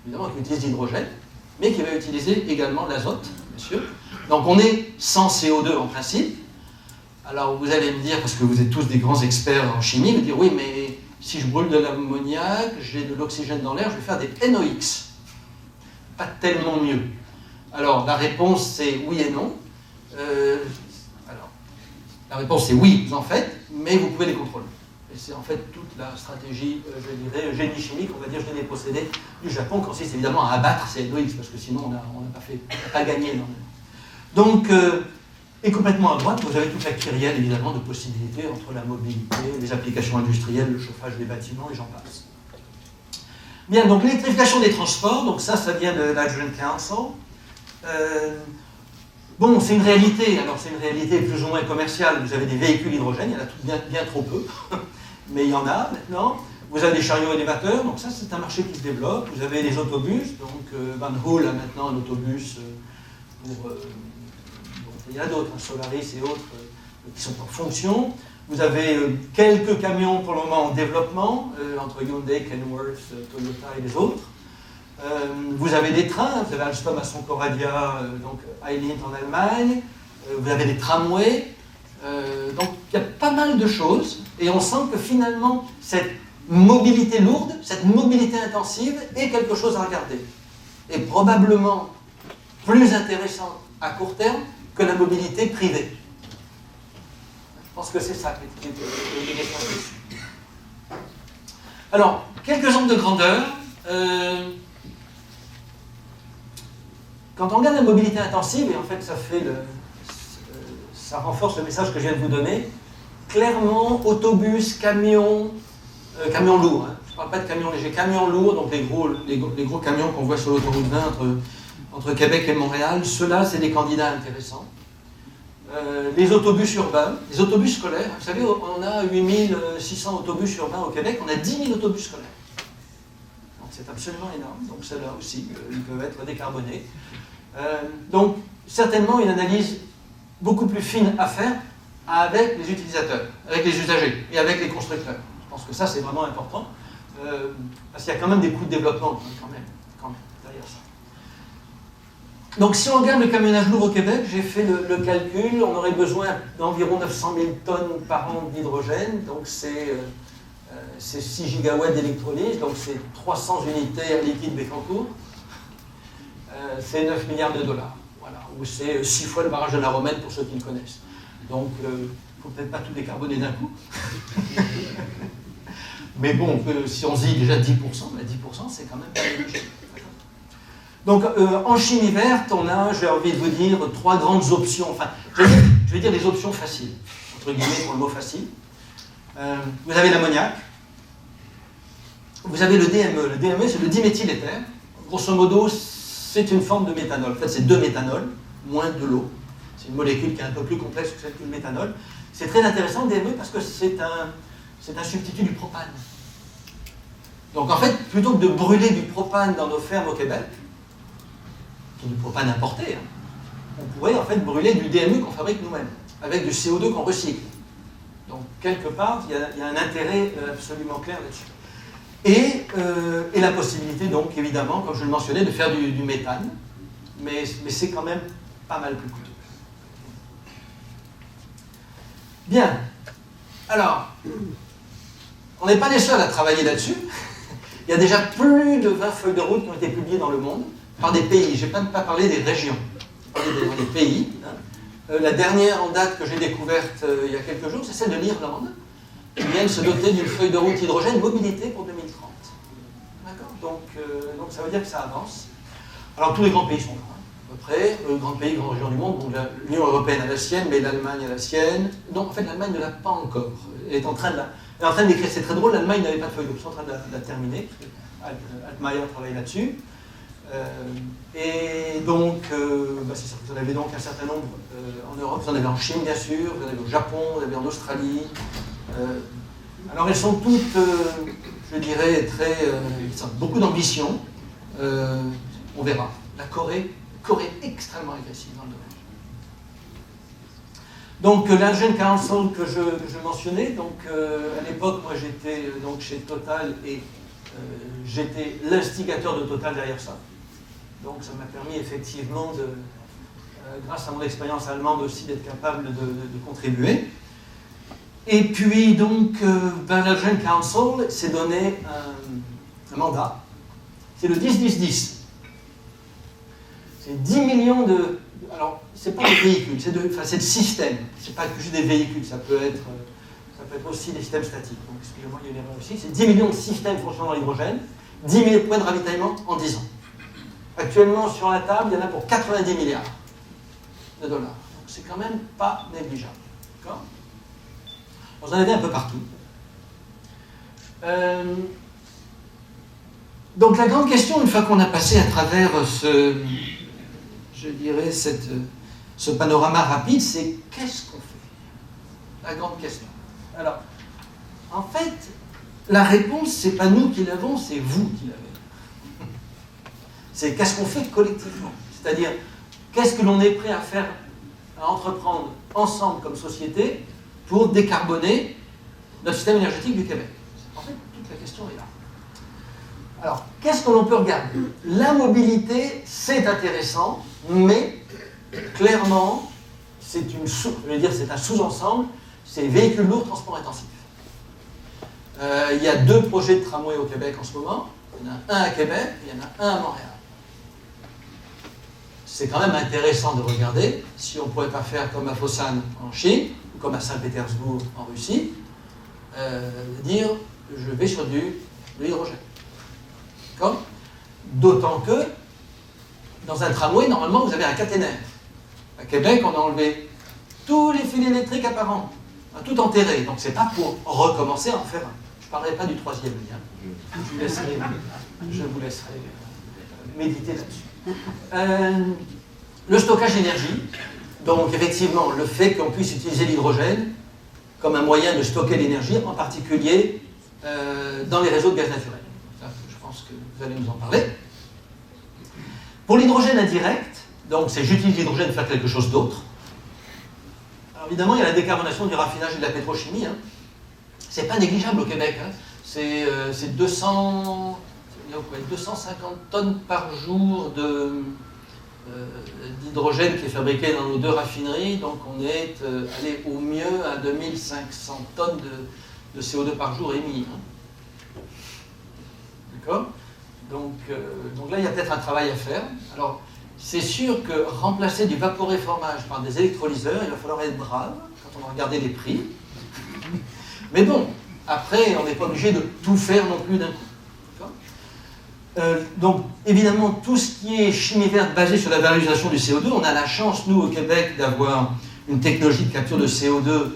B: Évidemment, qui utilise l'hydrogène, mais qui va utiliser également l'azote, bien sûr. Donc on est sans CO2 en principe. Alors vous allez me dire, parce que vous êtes tous des grands experts en chimie, vous dire oui, mais si je brûle de l'ammoniac, j'ai de l'oxygène dans l'air, je vais faire des NOx. Pas tellement mieux. Alors la réponse c'est oui et non. La réponse c'est oui, vous en faites, mais vous pouvez les contrôler. Et c'est en fait toute la stratégie, je dirais, génie chimique, on va dire génie procédé du Japon, qui consiste évidemment à abattre ces NOx, parce que sinon on n'a pas gagné énormément. Donc, et complètement à droite, vous avez toute la kyrielle évidemment de possibilités entre la mobilité, les applications industrielles, le chauffage des bâtiments et j'en passe. Bien, donc l'électrification des transports, donc ça vient de l'Hydrogen Council. Bon, c'est une réalité, alors c'est une réalité plus ou moins commerciale. Vous avez des véhicules hydrogène, il y en a bien trop peu, mais il y en a maintenant. Vous avez des chariots élévateurs, donc ça c'est un marché qui se développe. Vous avez les autobus, donc Van Hool a maintenant un autobus pour... il y en a d'autres, Solaris et autres, qui sont en fonction. Vous avez quelques camions pour le moment en développement, entre Hyundai, Kenworth, Toyota et les autres. Vous avez des trains, vous avez Alstom à son Coradia, donc Eilint en Allemagne. Vous avez des tramways. Donc il y a pas mal de choses. Et on sent que finalement, cette mobilité lourde, cette mobilité intensive est quelque chose à regarder. Et probablement plus intéressant à court terme que la mobilité privée. Je pense que c'est ça qui est dessus. Alors, quelques ordres de grandeur. Quand on regarde la mobilité intensive, et en fait ça renforce le message que je viens de vous donner, clairement, autobus, camions lourds, je ne parle pas de camions légers, camions lourds, donc les gros camions qu'on voit sur l'autoroute 20 entre Québec et Montréal, ceux-là, c'est des candidats intéressants. Les autobus urbains, les autobus scolaires. Vous savez, on a 8600 autobus urbains au Québec, on a 10 000 autobus scolaires. Donc c'est absolument énorme. Donc ceux-là aussi, ils peuvent être décarbonés. Donc certainement une analyse beaucoup plus fine à faire avec les utilisateurs, avec les usagers et avec les constructeurs. Je pense que ça c'est vraiment important, parce qu'il y a quand même des coûts de développement quand même derrière ça. Donc si on regarde le camionnage lourd au Québec, j'ai fait le calcul, on aurait besoin d'environ 900 000 tonnes par an d'hydrogène, donc c'est 6 gigawatts d'électrolyse, donc c'est 300 unités liquide Bécancour, c'est 9 milliards de dollars, voilà, ou c'est 6 fois le barrage de la Romaine pour ceux qui le connaissent. Donc il ne faut peut-être pas tout décarboner d'un coup. Mais bon, si on se dit déjà 10%, mais 10% c'est quand même pas négligeable. Donc en chimie verte, on a, j'ai envie de vous dire, 3 grandes options. Enfin, je vais dire les options faciles, entre guillemets pour le mot facile. Vous avez l'ammoniac, vous avez le DME. Le DME, c'est le diméthyléther. Grosso modo, c'est une forme de méthanol. En fait, c'est 2 méthanol, moins de l'eau. C'est une molécule qui est un peu plus complexe que celle que le méthanol. C'est très intéressant, le DME, parce que c'est un substitut du propane. Donc en fait, plutôt que de brûler du propane dans nos fermes au Québec, qui est du propane importé, on pourrait en fait brûler du DME qu'on fabrique nous-mêmes, avec du CO2 qu'on recycle. Donc quelque part, il y a un intérêt absolument clair là-dessus. Et la possibilité, donc, évidemment, comme je le mentionnais, de faire du méthane, mais c'est quand même pas mal plus coûteux. Bien. Alors, on n'est pas les seuls à travailler là-dessus. Il y a déjà plus de 20 feuilles de route qui ont été publiées dans le monde par des pays. Je n'ai pas parlé des régions, je vais parler des pays. La dernière en date que j'ai découverte il y a quelques jours, c'est celle de l'Irlande, qui vient de se doter d'une feuille de route hydrogène mobilité pour 2030. D'accord ? Donc ça veut dire que ça avance. Alors tous les grands pays sont là, à peu près. Grands pays, grandes régions du monde. Donc l'Union européenne a la sienne, mais l'Allemagne a la sienne. Donc en fait l'Allemagne ne l'a pas encore. Elle est en train de d'écrire. C'est très drôle, l'Allemagne n'avait pas de feuille de route. Ils sont en train de la terminer. Altmaier travaille là-dessus. Et donc, c'est ça. Vous en avez donc un certain nombre en Europe. Vous en avez en Chine, bien sûr. Vous en avez au Japon, vous en avez en Australie. Alors elles sont toutes, je dirais, beaucoup d'ambition. On verra. La Corée est extrêmement agressive dans le domaine. Donc l'Hydrogen Council que je mentionnais, donc à l'époque, moi j'étais donc chez Total et j'étais l'instigateur de Total derrière ça. Donc ça m'a permis effectivement, grâce à mon expérience allemande aussi, d'être capable de contribuer. Et puis donc, l'Hydrogen Council s'est donné un mandat. C'est le 10-10-10. C'est 10 millions de... Alors, c'est pas des véhicules, c'est de systèmes. C'est pas juste des véhicules, ça peut être aussi des systèmes statiques. Donc, excusez-moi, il y a une erreur aussi. C'est 10 millions de systèmes fonctionnant dans l'hydrogène, 10 000 points de ravitaillement en 10 ans. Actuellement, sur la table, il y en a pour 90 milliards de dollars. Donc, c'est quand même pas négligeable. D'accord ? Vous en avez un peu partout. Donc la grande question, une fois qu'on a passé à travers ce panorama rapide, c'est qu'est-ce qu'on fait ? La grande question. Alors, en fait, la réponse, c'est pas nous qui l'avons, c'est vous qui l'avez. C'est qu'est-ce qu'on fait collectivement ? C'est-à-dire, qu'est-ce que l'on est prêt à faire, à entreprendre ensemble comme société pour décarboner notre système énergétique du Québec. En fait, toute la question est là. Alors, qu'est-ce que l'on peut regarder ? La mobilité, c'est intéressant, mais clairement, c'est un sous-ensemble, c'est véhicules lourds, transport intensif. Il y a 2 projets de tramway au Québec en ce moment. Il y en a un à Québec, et il y en a un à Montréal. C'est quand même intéressant de regarder si on ne pourrait pas faire comme à Fosan en Chine, ou comme à Saint-Pétersbourg en Russie, dire je vais sur de l'hydrogène. D'accord ? D'autant que dans un tramway, normalement, vous avez un caténaire. À Québec, on a enlevé tous les fils électriques apparents, tout enterré. Donc c'est pas pour recommencer à en faire un. Je ne parlerai pas du 3e lien. Je vous laisserai méditer là-dessus. Le stockage d'énergie, donc effectivement le fait qu'on puisse utiliser l'hydrogène comme un moyen de stocker l'énergie, en particulier dans les réseaux de gaz naturel. Ça, je pense que vous allez nous en parler. Pour l'hydrogène indirect, donc c'est j'utilise l'hydrogène pour faire quelque chose d'autre. Alors évidemment, il y a la décarbonation du raffinage et de la pétrochimie. C'est pas négligeable au Québec. C'est 250 tonnes par jour d'hydrogène qui est fabriqué dans nos 2 raffineries, donc on est allé au mieux à 2500 tonnes de CO2 par jour émis. D'accord ? Donc là, il y a peut-être un travail à faire. Alors, c'est sûr que remplacer du vaporéformage par des électrolyseurs, il va falloir être brave quand on va regarder les prix. Mais bon, Après, on n'est pas obligé de tout faire non plus d'un coup. Donc, évidemment, tout ce qui est chimie verte basée sur la valorisation du CO2, on a la chance, nous, au Québec, d'avoir une technologie de capture de CO2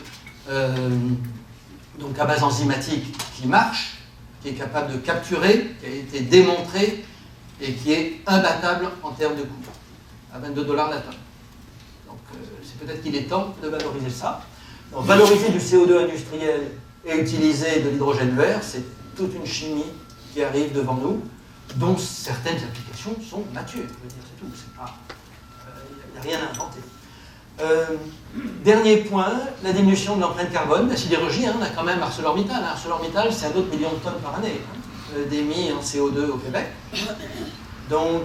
B: donc à base enzymatique qui marche, qui est capable de capturer, qui a été démontrée et qui est imbattable en termes de coût, à 22 $ la tonne. Donc, c'est peut-être qu'il est temps de valoriser ça. Donc, valoriser du CO2 industriel et utiliser de l'hydrogène vert, c'est toute une chimie qui arrive devant nous, dont certaines applications sont matures. Je veux dire, c'est tout. Il n'y a rien à inventer. Dernier point, la diminution de l'empreinte carbone. La sidérurgie, on a quand même ArcelorMittal. ArcelorMittal, c'est un autre million de tonnes par année d'émis en CO2 au Québec. Donc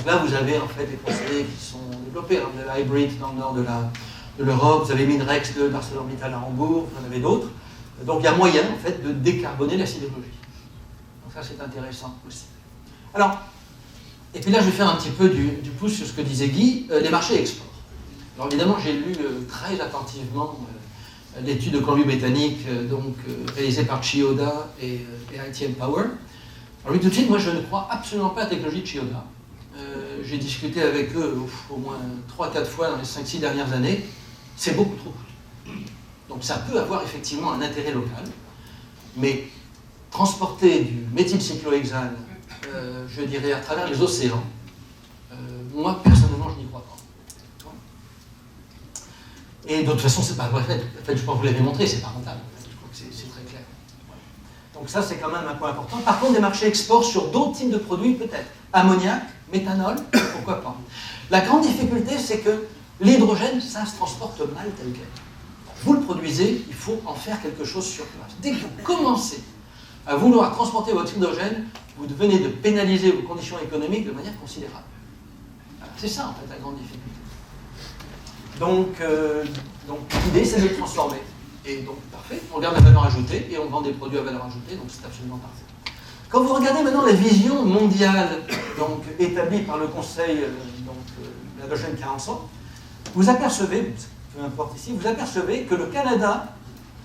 B: là, vous avez en fait des procédés qui sont développés. Vous avez Hybrid dans le nord de l'Europe, vous avez Minrex d'ArcelorMittal à Hambourg, vous en avez d'autres. Donc il y a moyen en fait de décarboner la sidérurgie. Donc ça, c'est intéressant aussi. Alors, et puis là, je vais faire un petit peu du pouce sur ce que disait Guy, les marchés export. Alors évidemment, j'ai lu très attentivement l'étude de Colombie-Britannique réalisée par Chiyoda et ITM Power. Alors oui, tout de suite, moi je ne crois absolument pas à la technologie de Chiyoda. J'ai discuté avec eux au moins 3-4 fois dans les 5-6 dernières années. C'est beaucoup trop coûteux. Donc ça peut avoir effectivement un intérêt local, mais transporter du méthylcyclohexane, je dirais, à travers les océans, moi personnellement je n'y crois pas. Et de toute façon, c'est pas vrai. En fait, je pense que vous l'avez montré, c'est pas rentable. Je crois que c'est très clair. Donc ça, c'est quand même un point important. Par contre, des marchés export sur d'autres types de produits, peut-être. Ammoniac, méthanol, pourquoi pas. La grande difficulté, c'est que l'hydrogène, ça se transporte mal tel quel. Vous le produisez, il faut en faire quelque chose sur place. Dès que vous commencez à vouloir transporter votre hydrogène, vous venez de pénaliser vos conditions économiques de manière considérable. C'est ça, en fait, la grande difficulté. Donc l'idée, c'est de le transformer. Et donc, parfait, on garde la valeur ajoutée et on vend des produits à valeur ajoutée, donc c'est absolument parfait. Quand vous regardez maintenant la vision mondiale établie par le Conseil de la Joint Council, vous apercevez, peu importe ici, vous apercevez que le Canada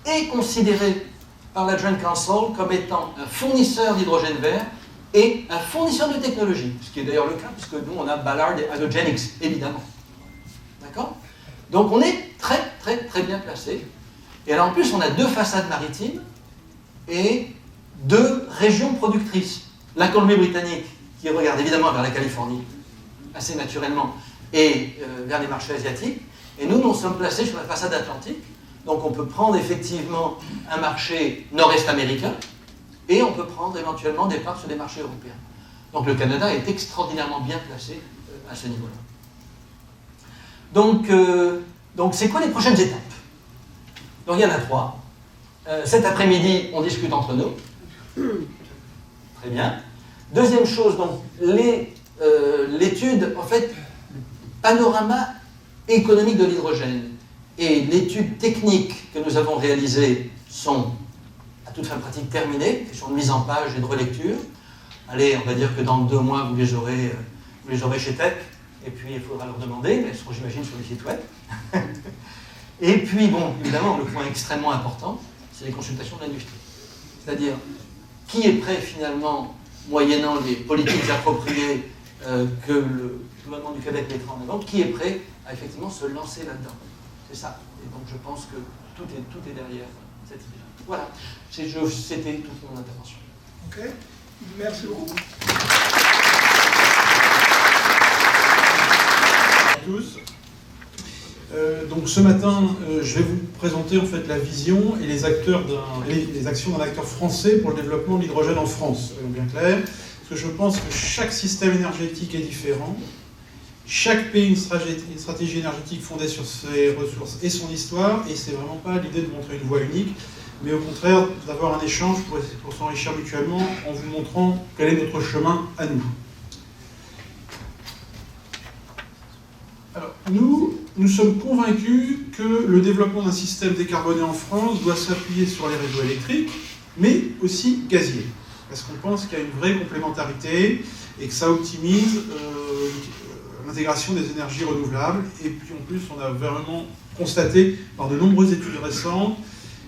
B: est considéré par la Joint Council comme étant un fournisseur d'hydrogène vert et un fournisseur de technologie, ce qui est d'ailleurs le cas, puisque nous, on a Ballard et Hydrogenics, évidemment. D'accord ? Donc on est très très très bien placé. Et alors en plus on a 2 façades maritimes et 2 régions productrices. La Colombie-Britannique qui regarde évidemment vers la Californie, assez naturellement, et vers les marchés asiatiques. Et nous sommes placés sur la façade atlantique. Donc on peut prendre effectivement un marché nord-est américain et on peut prendre éventuellement des parts sur des marchés européens. Donc le Canada est extraordinairement bien placé à ce niveau-là. Donc c'est quoi les prochaines étapes? Donc il y en a 3. Cet après-midi, on discute entre nous. Très bien. Deuxième chose, donc l'étude, en fait, panorama économique de l'hydrogène et l'étude technique que nous avons réalisée sont à toute fin pratique terminées, question de mise en page et de relecture. Allez, on va dire que dans 2 mois, vous les aurez chez Tech. Et puis, il faudra leur demander, mais elles seront, j'imagine, sur le site web. Et puis, bon, évidemment, le point extrêmement important, c'est les consultations de l'industrie. C'est-à-dire, qui est prêt, finalement, moyennant les politiques appropriées que le gouvernement du Québec mettra en avant, qui est prêt à, effectivement, se lancer là-dedans. C'est ça. Et donc, je pense que tout est derrière cette idée-là. Voilà. C'était toute mon intervention.
C: OK. Merci beaucoup. Tous. Donc ce matin, je vais vous présenter en fait la vision et les actions d'un acteur français pour le développement de l'hydrogène en France. Soyons bien clairs, parce que je pense que chaque système énergétique est différent. Chaque pays a une stratégie énergétique fondée sur ses ressources et son histoire, et c'est vraiment pas l'idée de montrer une voie unique, mais au contraire d'avoir un échange pour s'enrichir mutuellement en vous montrant quel est notre chemin à nous. Alors, nous sommes convaincus que le développement d'un système décarboné en France doit s'appuyer sur les réseaux électriques, mais aussi gaziers. Parce qu'on pense qu'il y a une vraie complémentarité et que ça optimise l'intégration des énergies renouvelables. Et puis en plus, on a vraiment constaté par de nombreuses études récentes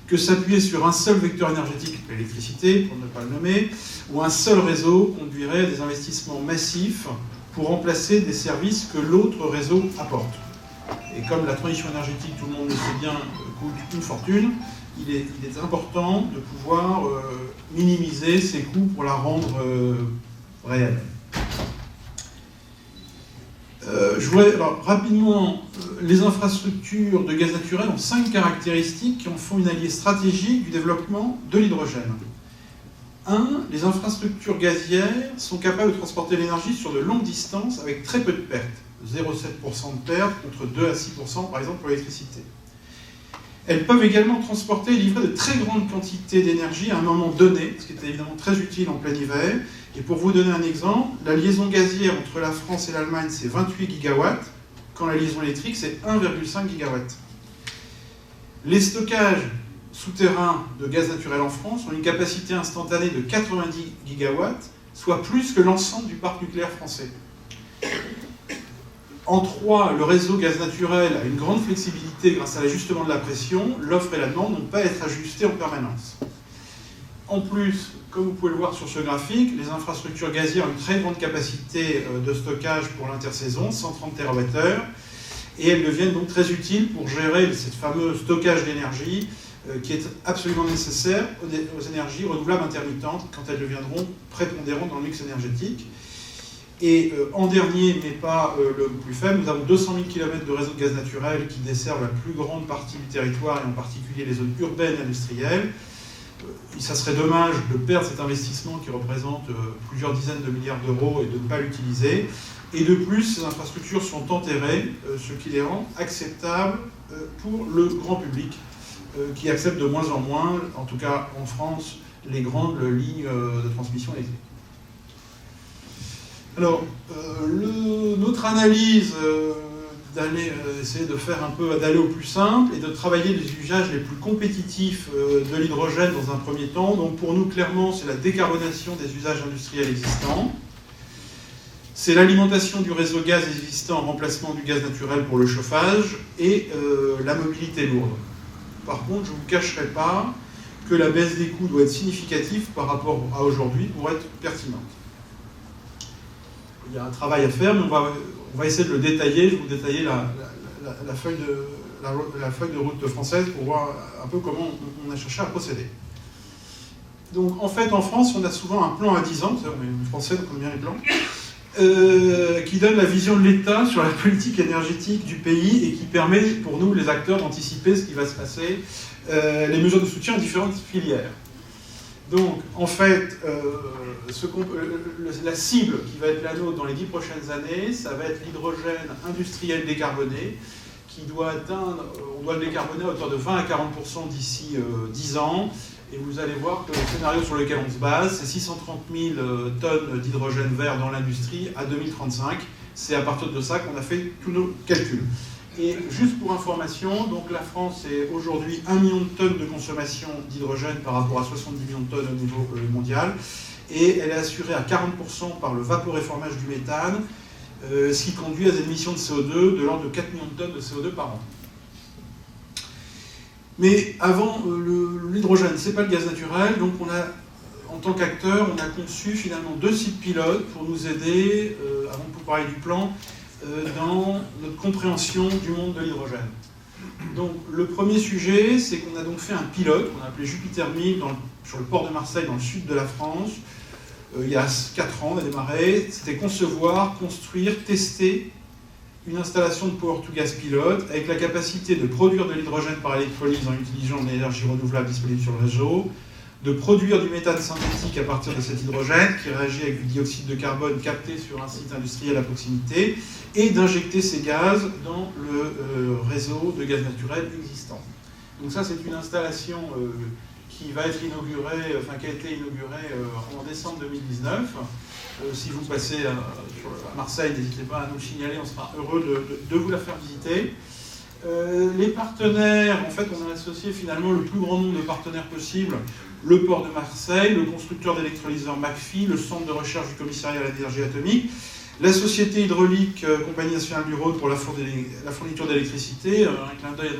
C: que s'appuyer sur un seul vecteur énergétique, l'électricité, pour ne pas le nommer, ou un seul réseau conduirait à des investissements massifs pour remplacer des services que l'autre réseau apporte. Et comme la transition énergétique, tout le monde le sait bien, coûte une fortune, il est important de pouvoir minimiser ces coûts pour la rendre réelle. Je voudrais alors, rapidement, les infrastructures de gaz naturel ont 5 caractéristiques qui en font une alliée stratégique du développement de l'hydrogène. 1. Les infrastructures gazières sont capables de transporter l'énergie sur de longues distances avec très peu de pertes, 0,7% de pertes contre 2 à 6% par exemple pour l'électricité. Elles peuvent également transporter et livrer de très grandes quantités d'énergie à un moment donné, ce qui est évidemment très utile en plein hiver. Et pour vous donner un exemple, la liaison gazière entre la France et l'Allemagne, c'est 28 gigawatts, quand la liaison électrique, c'est 1,5 gigawatts. Les stockages souterrains de gaz naturel en France ont une capacité instantanée de 90 gigawatts, soit plus que l'ensemble du parc nucléaire français. En 3, le réseau gaz naturel a une grande flexibilité grâce à l'ajustement de la pression. L'offre et la demande n'ont pas à être ajustées en permanence. En plus, comme vous pouvez le voir sur ce graphique, les infrastructures gazières ont une très grande capacité de stockage pour l'intersaison, 130 TWh, et elles deviennent donc très utiles pour gérer ce fameux stockage d'énergie qui est absolument nécessaire aux énergies renouvelables intermittentes quand elles deviendront prépondérantes dans le mix énergétique. Et en dernier, mais pas le plus faible, nous avons 200 000 km de réseau de gaz naturel qui desservent la plus grande partie du territoire, et en particulier les zones urbaines et industrielles. Ça serait dommage de perdre cet investissement qui représente plusieurs dizaines de milliards d'euros et de ne pas l'utiliser. Et de plus, ces infrastructures sont enterrées, ce qui les rend acceptables pour le grand public, qui accepte de moins en moins, en tout cas en France, les grandes lignes de transmission électrique. Alors, notre analyse d'aller essayer de faire un peu, d'aller au plus simple et de travailler les usages les plus compétitifs de l'hydrogène dans un premier temps. Donc pour nous, clairement, c'est la décarbonation des usages industriels existants. C'est l'alimentation du réseau gaz existant en remplacement du gaz naturel pour le chauffage et la mobilité lourde. Par contre, je ne vous cacherai pas que la baisse des coûts doit être significative par rapport à aujourd'hui pour être pertinente. Il y a un travail à faire, mais on va essayer de le détailler. Je vais vous détailler la feuille de route française pour voir un peu comment on a cherché à procéder. Donc en fait, en France, on a souvent un plan à 10 ans, on est français, donc on aime bien les plans, qui donne la vision de l'État sur la politique énergétique du pays et qui permet pour nous, les acteurs, d'anticiper ce qui va se passer, les mesures de soutien aux différentes filières. Donc, en fait, la cible qui va être la nôtre dans les 10 prochaines années, ça va être l'hydrogène industriel décarboné, qui doit atteindre, on doit le décarboner à hauteur de 20 à 40% d'ici 10 ans. Et vous allez voir que le scénario sur lequel on se base, c'est 630 000 tonnes d'hydrogène vert dans l'industrie à 2035. C'est à partir de ça qu'on a fait tous nos calculs. Et juste pour information, donc la France est aujourd'hui 1 million de tonnes de consommation d'hydrogène par rapport à 70 millions de tonnes au niveau mondial. Et elle est assurée à 40% par le vaporéformage du méthane, ce qui conduit à des émissions de CO2 de l'ordre de 4 millions de tonnes de CO2 par an. Mais avant, l'hydrogène, ce n'est pas le gaz naturel, donc on a, en tant qu'acteur, on a conçu finalement 2 sites pilotes pour nous aider, avant de vous parler du plan, dans notre compréhension du monde de l'hydrogène. Donc le premier sujet, c'est qu'on a donc fait un pilote, qu'on a appelé Jupiter 1000, sur le port de Marseille, dans le sud de la France. Il y a 4 ans, on a démarré. C'était concevoir, construire, tester une installation de Power-to-Gas pilote avec la capacité de produire de l'hydrogène par électrolyse en utilisant de l'énergie renouvelable disponible sur le réseau, de produire du méthane synthétique à partir de cet hydrogène qui réagit avec du dioxyde de carbone capté sur un site industriel à proximité et d'injecter ces gaz dans le réseau de gaz naturel existant. Donc ça, c'est une installation qui va être inaugurée, qui a été inaugurée en décembre 2019. Si vous passez à Marseille, n'hésitez pas à nous signaler, on sera heureux de vous la faire visiter. Les partenaires, en fait, on a associé finalement le plus grand nombre de partenaires possible. Le port de Marseille, le constructeur d'électrolyseurs McPhy, le centre de recherche du commissariat à l'énergie atomique, la société hydraulique Compagnie nationale du Rhône pour la fourniture d'électricité, un clin d'œil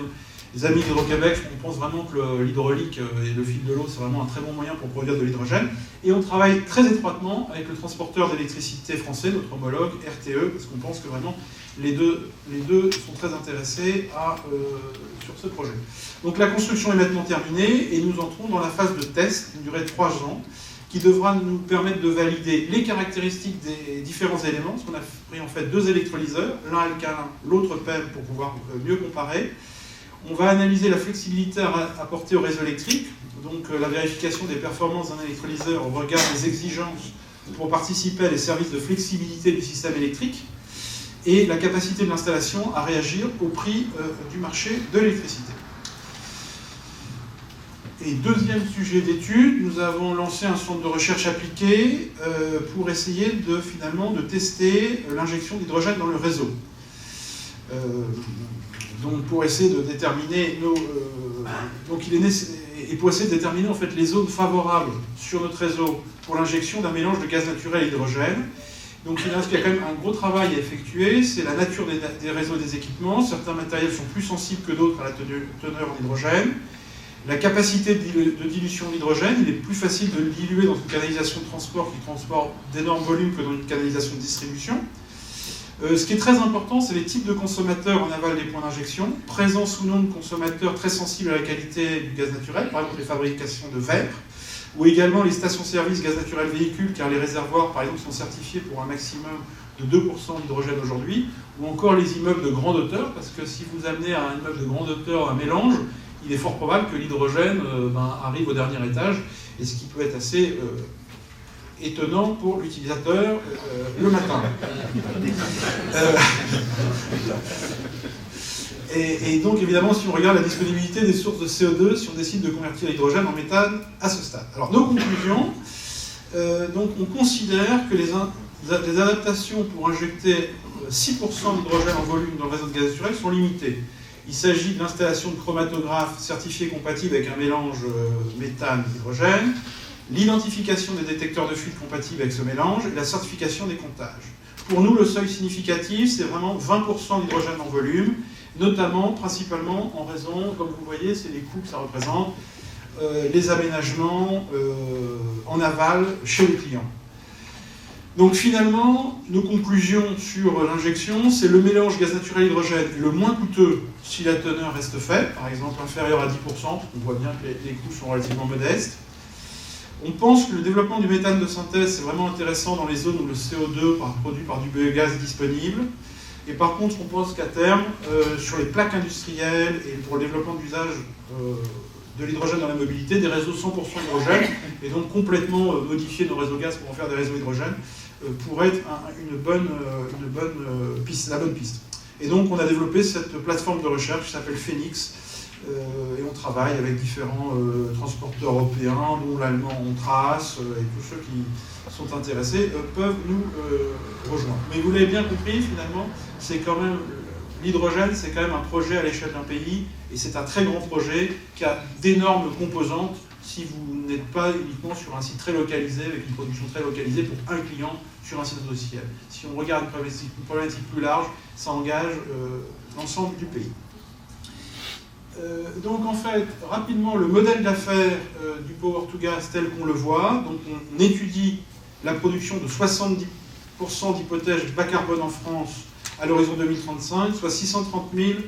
C: les amis d'Hydro-Québec, on pense vraiment que l'hydraulique et le fil de l'eau, c'est vraiment un très bon moyen pour produire de l'hydrogène. Et on travaille très étroitement avec le transporteur d'électricité français, notre homologue RTE, parce qu'on pense que vraiment les deux sont très intéressés sur ce projet. Donc la construction est maintenant terminée et nous entrons dans la phase de test, qui durerait 3 ans, qui devra nous permettre de valider les caractéristiques des différents éléments, parce qu'on a pris en fait 2 électrolyseurs, l'un alcalin, l'autre PEM, pour pouvoir mieux comparer. On va analyser la flexibilité apportée au réseau électrique, donc la vérification des performances d'un électrolyseur au regard des exigences pour participer à des services de flexibilité du système électrique, et la capacité de l'installation à réagir au prix du marché de l'électricité. Et deuxième sujet d'étude, nous avons lancé un centre de recherche appliqué pour essayer finalement de tester l'injection d'hydrogène dans le réseau. Donc pour essayer de déterminer pour essayer de déterminer en fait les zones favorables sur notre réseau pour l'injection d'un mélange de gaz naturel et hydrogène. Donc il y a quand même un gros travail à effectuer, c'est la nature des réseaux et des équipements. Certains matériels sont plus sensibles que d'autres à la teneur en hydrogène. La capacité de dilution de l'hydrogène, il est plus facile de le diluer dans une canalisation de transport qui transporte d'énormes volumes que dans une canalisation de distribution. Ce qui est très important, c'est les types de consommateurs en aval des points d'injection, présence ou non de consommateurs très sensibles à la qualité du gaz naturel, par exemple les fabrications de verre, ou également les stations-service gaz naturel véhicule, car les réservoirs, par exemple, sont certifiés pour un maximum de 2% d'hydrogène aujourd'hui, ou encore les immeubles de grande hauteur, parce que si vous amenez à un immeuble de grande hauteur un mélange, il est fort probable que l'hydrogène arrive au dernier étage, et ce qui peut être assez étonnant pour l'utilisateur le matin. Et donc évidemment, si on regarde la disponibilité des sources de CO2, si on décide de convertir l'hydrogène en méthane à ce stade. Alors nos conclusions, donc on considère que les adaptations pour injecter 6% d'hydrogène en volume dans le réseau de gaz naturel sont limitées. Il s'agit de l'installation de chromatographes certifiés compatibles avec un mélange méthane-hydrogène, l'identification des détecteurs de fuite compatibles avec ce mélange et la certification des comptages. Pour nous, le seuil significatif, c'est vraiment 20% d'hydrogène en volume, notamment, principalement, en raison, comme vous voyez, c'est les coûts que ça représente, les aménagements en aval chez le client. Donc finalement, nos conclusions sur l'injection, c'est le mélange gaz naturel hydrogène le moins coûteux si la teneur reste faible, par exemple inférieure à 10%, on voit bien que les coûts sont relativement modestes. On pense que le développement du méthane de synthèse, c'est vraiment intéressant dans les zones où le CO2 produit par du biogaz est disponible. Et par contre, on pense qu'à terme, sur les plaques industrielles et pour le développement d'usage de l'hydrogène dans la mobilité, des réseaux 100% hydrogène, et donc complètement modifier nos réseaux gaz pour en faire des réseaux hydrogène, pourrait être une bonne piste, la bonne piste. Et donc on a développé cette plateforme de recherche qui s'appelle Phoenix, et on travaille avec différents transporteurs européens, dont l'allemand Ontrace, et tous ceux qui sont intéressés peuvent nous rejoindre. Mais vous l'avez bien compris, finalement, c'est quand même l'hydrogène, c'est quand même un projet à l'échelle d'un pays, et c'est un très grand projet qui a d'énormes composantes si vous n'êtes pas uniquement sur un site très localisé, avec une production très localisée pour un client sur un site industriel. Si on regarde une problématique plus large, ça engage l'ensemble du pays. Donc en fait, rapidement, le modèle d'affaires du Power-to-Gas tel qu'on le voit, donc on étudie la production de 70% d'hypothèses bas carbone en France à l'horizon 2035, soit 630 000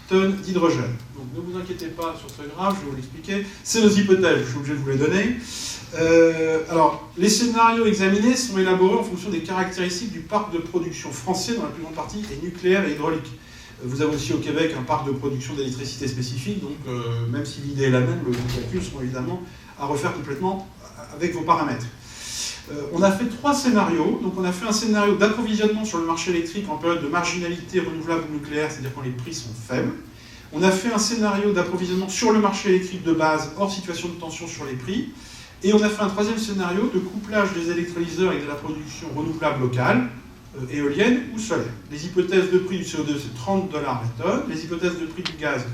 C: tonnes d'hydrogène. Donc ne vous inquiétez pas sur ce graphe, je vais vous l'expliquer. C'est nos hypothèses, je suis obligé de vous les donner. Alors, les scénarios examinés sont élaborés en fonction des caractéristiques du parc de production français, dont la plus grande partie est nucléaire et hydraulique. Vous avez aussi au Québec un parc de production d'électricité spécifique, donc même si l'idée est la même, les calculs seront évidemment à refaire complètement avec vos paramètres. On a fait 3 scénarios. Donc on a fait un scénario d'approvisionnement sur le marché électrique en période de marginalité renouvelable ou nucléaire, c'est-à-dire quand les prix sont faibles. On a fait un scénario d'approvisionnement sur le marché électrique de base, hors situation de tension sur les prix. Et on a fait un 3e scénario de couplage des électrolyseurs et de la production renouvelable locale, éolienne ou solaire. Les hypothèses de prix du CO2, c'est 30 $ la tonne. Les hypothèses de prix du gaz,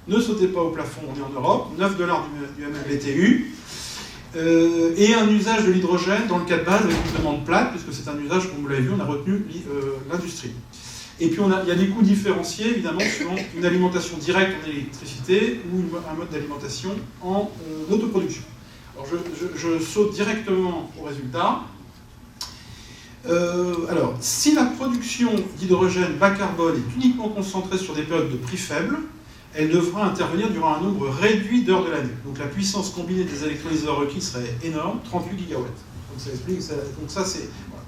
C: ne sautez pas au plafond, on est en Europe, 9 $ du MMBTU. Et un usage de l'hydrogène dans le cas de base avec une demande plate, puisque c'est un usage, comme vous l'avez vu, on a retenu l'industrie. Et puis il y a des coûts différenciés, évidemment, selon une alimentation directe en électricité ou un mode d'alimentation en autoproduction. Alors je saute directement au résultat. Alors, si la production d'hydrogène bas carbone est uniquement concentrée sur des périodes de prix faibles, elle devra intervenir durant un nombre réduit d'heures de l'année. Donc la puissance combinée des électrolyseurs requis serait énorme, 38 gigawatts. Donc ça explique, donc ça c'est... Voilà.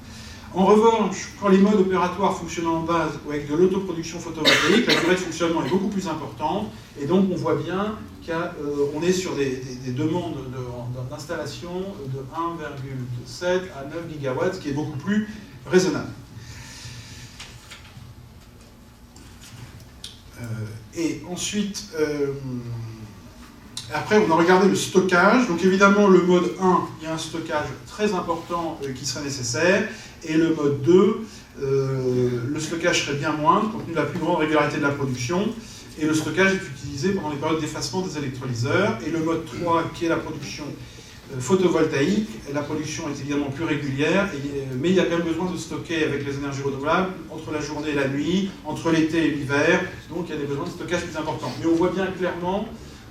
C: En revanche, quand les modes opératoires fonctionnant en base ou avec de l'autoproduction photovoltaïque, la durée de fonctionnement est beaucoup plus importante, et donc on voit bien qu'on est sur des demandes d'installation de 1,7 à 9 gigawatts, ce qui est beaucoup plus raisonnable. Et ensuite, après on a regardé le stockage. Donc évidemment le mode 1, il y a un stockage très important qui serait nécessaire, et le mode 2, le stockage serait bien moindre, compte tenu de la plus grande régularité de la production, et le stockage est utilisé pendant les périodes d'effacement des électrolyseurs. Et le mode 3, qui est la production photovoltaïque, la production est évidemment plus régulière, mais il y a quand même besoin de stocker avec les énergies renouvelables entre la journée et la nuit, entre l'été et l'hiver, donc il y a des besoins de stockage plus importants. Mais on voit bien clairement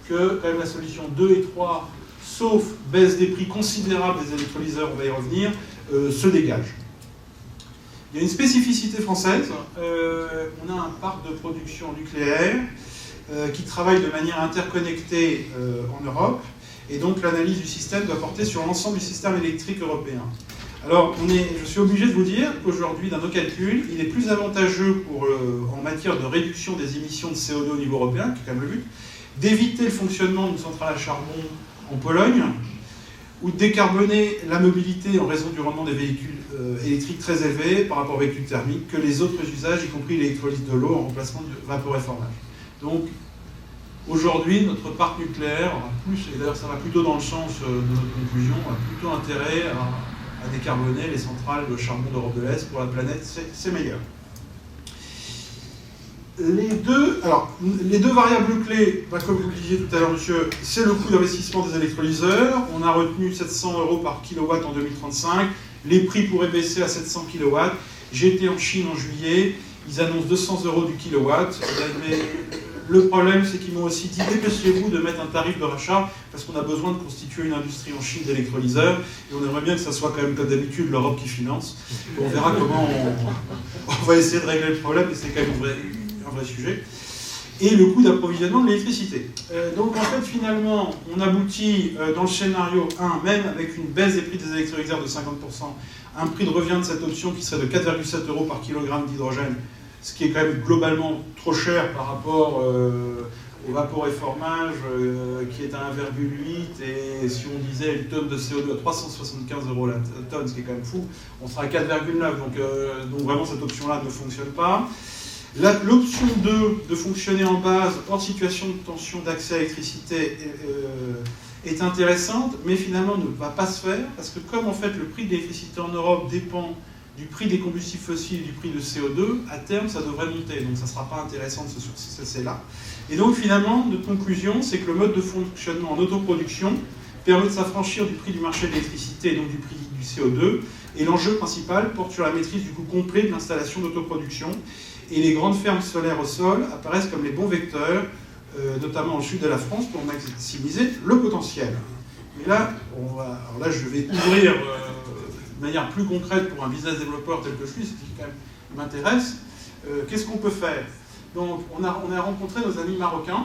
C: que quand même la solution 2 et 3, sauf baisse des prix considérables des électrolyseurs, on va y revenir, se dégage. Il y a une spécificité française, on a un parc de production nucléaire qui travaille de manière interconnectée en Europe, et donc l'analyse du système doit porter sur l'ensemble du système électrique européen. Alors je suis obligé de vous dire qu'aujourd'hui, dans nos calculs, il est plus avantageux en matière de réduction des émissions de CO2 au niveau européen, qui est quand même le but, d'éviter le fonctionnement d'une centrale à charbon en Pologne, ou de décarboner la mobilité en raison du rendement des véhicules électriques très élevé par rapport aux véhicules thermiques, que les autres usages, y compris l'électrolyse de l'eau en remplacement de vaporéformage. Donc, aujourd'hui, notre parc nucléaire aura plus, et d'ailleurs ça va plutôt dans le sens de notre conclusion, a plutôt intérêt à décarboner les centrales de charbon d'Europe de l'Est. Pour la planète, c'est meilleur. Les deux variables clés, comme vous le disiez tout à l'heure, monsieur, c'est le coût d'investissement des électrolyseurs. On a retenu 700 € par kilowatt en 2035. Les prix pourraient baisser à 700 kW. J'étais en Chine en juillet. Ils annoncent 200 € du kilowatt. Mais le problème, c'est qu'ils m'ont aussi dit, dépêchez-vous de mettre un tarif de rachat, parce qu'on a besoin de constituer une industrie en Chine d'électrolyseurs. Et on aimerait bien que ça soit quand même, comme d'habitude, l'Europe qui finance. On verra comment on va essayer de régler le problème, mais c'est quand même un vrai sujet. Et le coût d'approvisionnement de l'électricité. Donc en fait, finalement, on aboutit dans le scénario 1, même avec une baisse des prix des électrolyseurs de 50%, un prix de revient de cette option qui serait de 4,7 € par kilogramme d'hydrogène, ce qui est quand même globalement trop cher par rapport au vaporéformage qui est à 1,8, et si on disait une tonne de CO2 à 375 € la tonne, ce qui est quand même fou, on sera à 4,9. Donc vraiment cette option-là ne fonctionne pas. L'option 2, de fonctionner en base hors situation de tension d'accès à l'électricité, est intéressante, mais finalement ne va pas se faire, parce que comme en fait le prix de l'électricité en Europe dépend du prix des combustibles fossiles et du prix de CO2, à terme ça devrait monter, donc ça ne sera pas intéressant de se cesser là. Et donc finalement, notre conclusion, c'est que le mode de fonctionnement en autoproduction permet de s'affranchir du prix du marché de l'électricité et donc du prix du CO2, et l'enjeu principal porte sur la maîtrise du coût complet de l'installation d'autoproduction. Et les grandes fermes solaires au sol apparaissent comme les bons vecteurs, notamment au sud de la France, pour maximiser le potentiel. Mais là, alors là je vais ouvrir de manière plus concrète pour un business développeur tel que je suis, ce qui quand même m'intéresse. Qu'est-ce qu'on peut faire? Donc, on a rencontré nos amis marocains,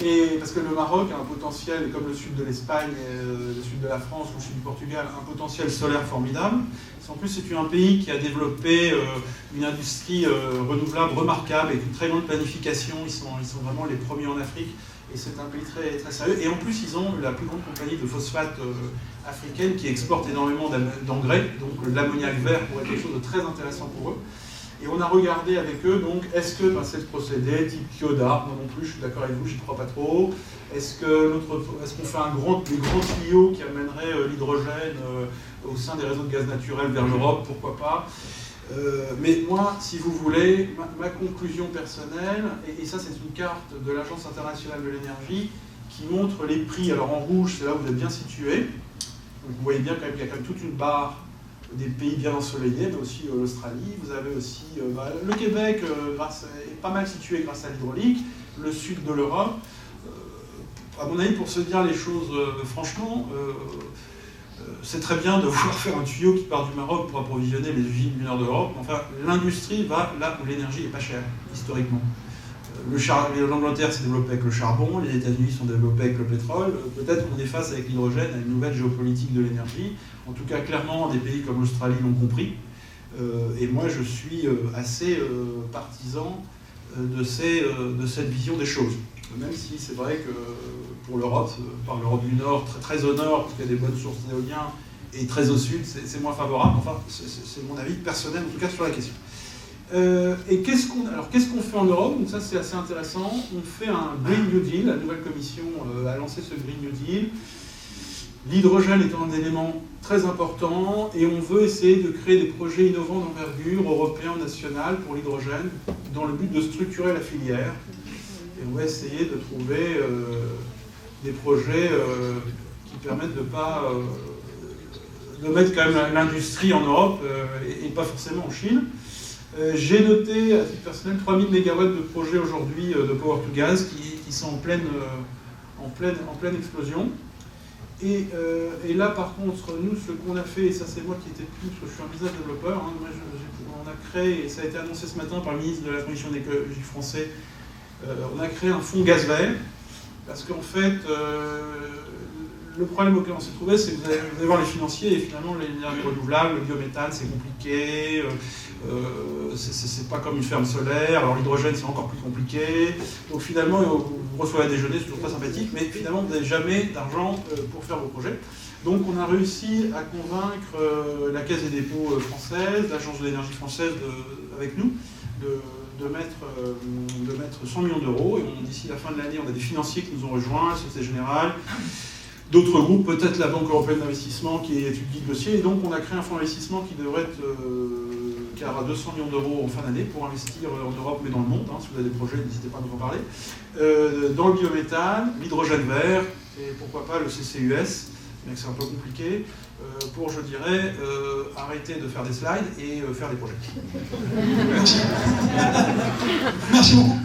C: et parce que le Maroc a un potentiel, comme le sud de l'Espagne, le sud de la France ou le sud du Portugal, un potentiel solaire formidable. En plus, c'est un pays qui a développé une industrie renouvelable remarquable, avec une très grande planification. Ils sont vraiment les premiers en Afrique, et c'est un pays très, très sérieux. Et en plus, ils ont la plus grande compagnie de phosphate africaine qui exporte énormément d'engrais, donc l'ammoniac vert pourrait être quelque chose de très intéressant pour eux. Et on a regardé avec eux, donc, est-ce que c'est le procédé type Kyoda? Non plus, je suis d'accord avec vous, j'y crois pas trop. Est-ce qu'on fait des grands tuyaux qui amèneraient l'hydrogène au sein des réseaux de gaz naturel vers l'Europe? Pourquoi pas? Mais moi, si vous voulez, ma conclusion personnelle, et ça c'est une carte de l'Agence internationale de l'énergie qui montre les prix. Alors en rouge, c'est là où vous êtes bien situé. Donc vous voyez bien quand même qu'il y a quand même toute une barre des pays bien ensoleillés, mais aussi l'Australie. Vous avez aussi le Québec, est pas mal situé grâce à l'hydraulique, le sud de l'Europe. À mon avis, pour se dire les choses franchement, c'est très bien de vouloir faire un tuyau qui part du Maroc pour approvisionner les usines du nord de l'Europe. Enfin, l'industrie va là où l'énergie est pas chère, historiquement. L'Angleterre s'est développée avec le charbon, les États-Unis sont développés avec le pétrole. Peut-être qu'on est face avec l'hydrogène à une nouvelle géopolitique de l'énergie. En tout cas, clairement, des pays comme l'Australie l'ont compris. Et moi, je suis assez partisan de cette vision des choses. Même si c'est vrai que pour l'Europe, par l'Europe du Nord, très, très au nord, parce qu'il y a des bonnes sources d'éolien, et très au sud, c'est moins favorable. Enfin, c'est mon avis personnel, en tout cas, sur la question. Et qu'est-ce qu'on fait en Europe? Donc ça, c'est assez intéressant. On fait un Green New Deal. La nouvelle commission a lancé ce Green New Deal. L'hydrogène étant un élément très important, et on veut essayer de créer des projets innovants d'envergure, européens, national, pour l'hydrogène, dans le but de structurer la filière. Et on va essayer de trouver des projets qui permettent de mettre quand même l'industrie en Europe et pas forcément en Chine. J'ai noté, à titre personnel, 3000 MW de projets aujourd'hui de Power to Gas qui sont en pleine explosion. Et là, par contre, nous, ce qu'on a fait, et ça c'est moi qui étais plus, parce que je suis un business développeur, hein, on a créé, et ça a été annoncé ce matin par le ministre de la Commission d'écologie français, on a créé un fonds gaz vert, parce qu'en fait, le problème auquel on s'est trouvé, c'est que vous allez voir les financiers, et finalement, l'énergie renouvelable, le biométhane, c'est compliqué, c'est pas comme une ferme solaire, alors l'hydrogène, c'est encore plus compliqué. Donc finalement, vous recevez un déjeuner, c'est toujours pas sympathique, mais finalement, vous n'avez jamais d'argent pour faire vos projets. Donc on a réussi à convaincre la Caisse des dépôts française, l'Agence de l'énergie française avec nous, de mettre 100 millions d'euros. Et d'ici la fin de l'année, on a des financiers qui nous ont rejoints, la Société Générale, d'autres groupes, peut-être la Banque européenne d'investissement qui étudie le dossier. Et donc on a créé un fonds d'investissement qui devrait être, qui aura 200 millions d'euros en fin d'année pour investir en Europe mais dans le monde. Hein. Si vous avez des projets, n'hésitez pas à nous en parler. Dans le biométhane, l'hydrogène vert et pourquoi pas le CCUS, mais que c'est un peu compliqué, pour, je dirais, arrêter de faire des slides et faire des projets.
D: Merci. Merci beaucoup.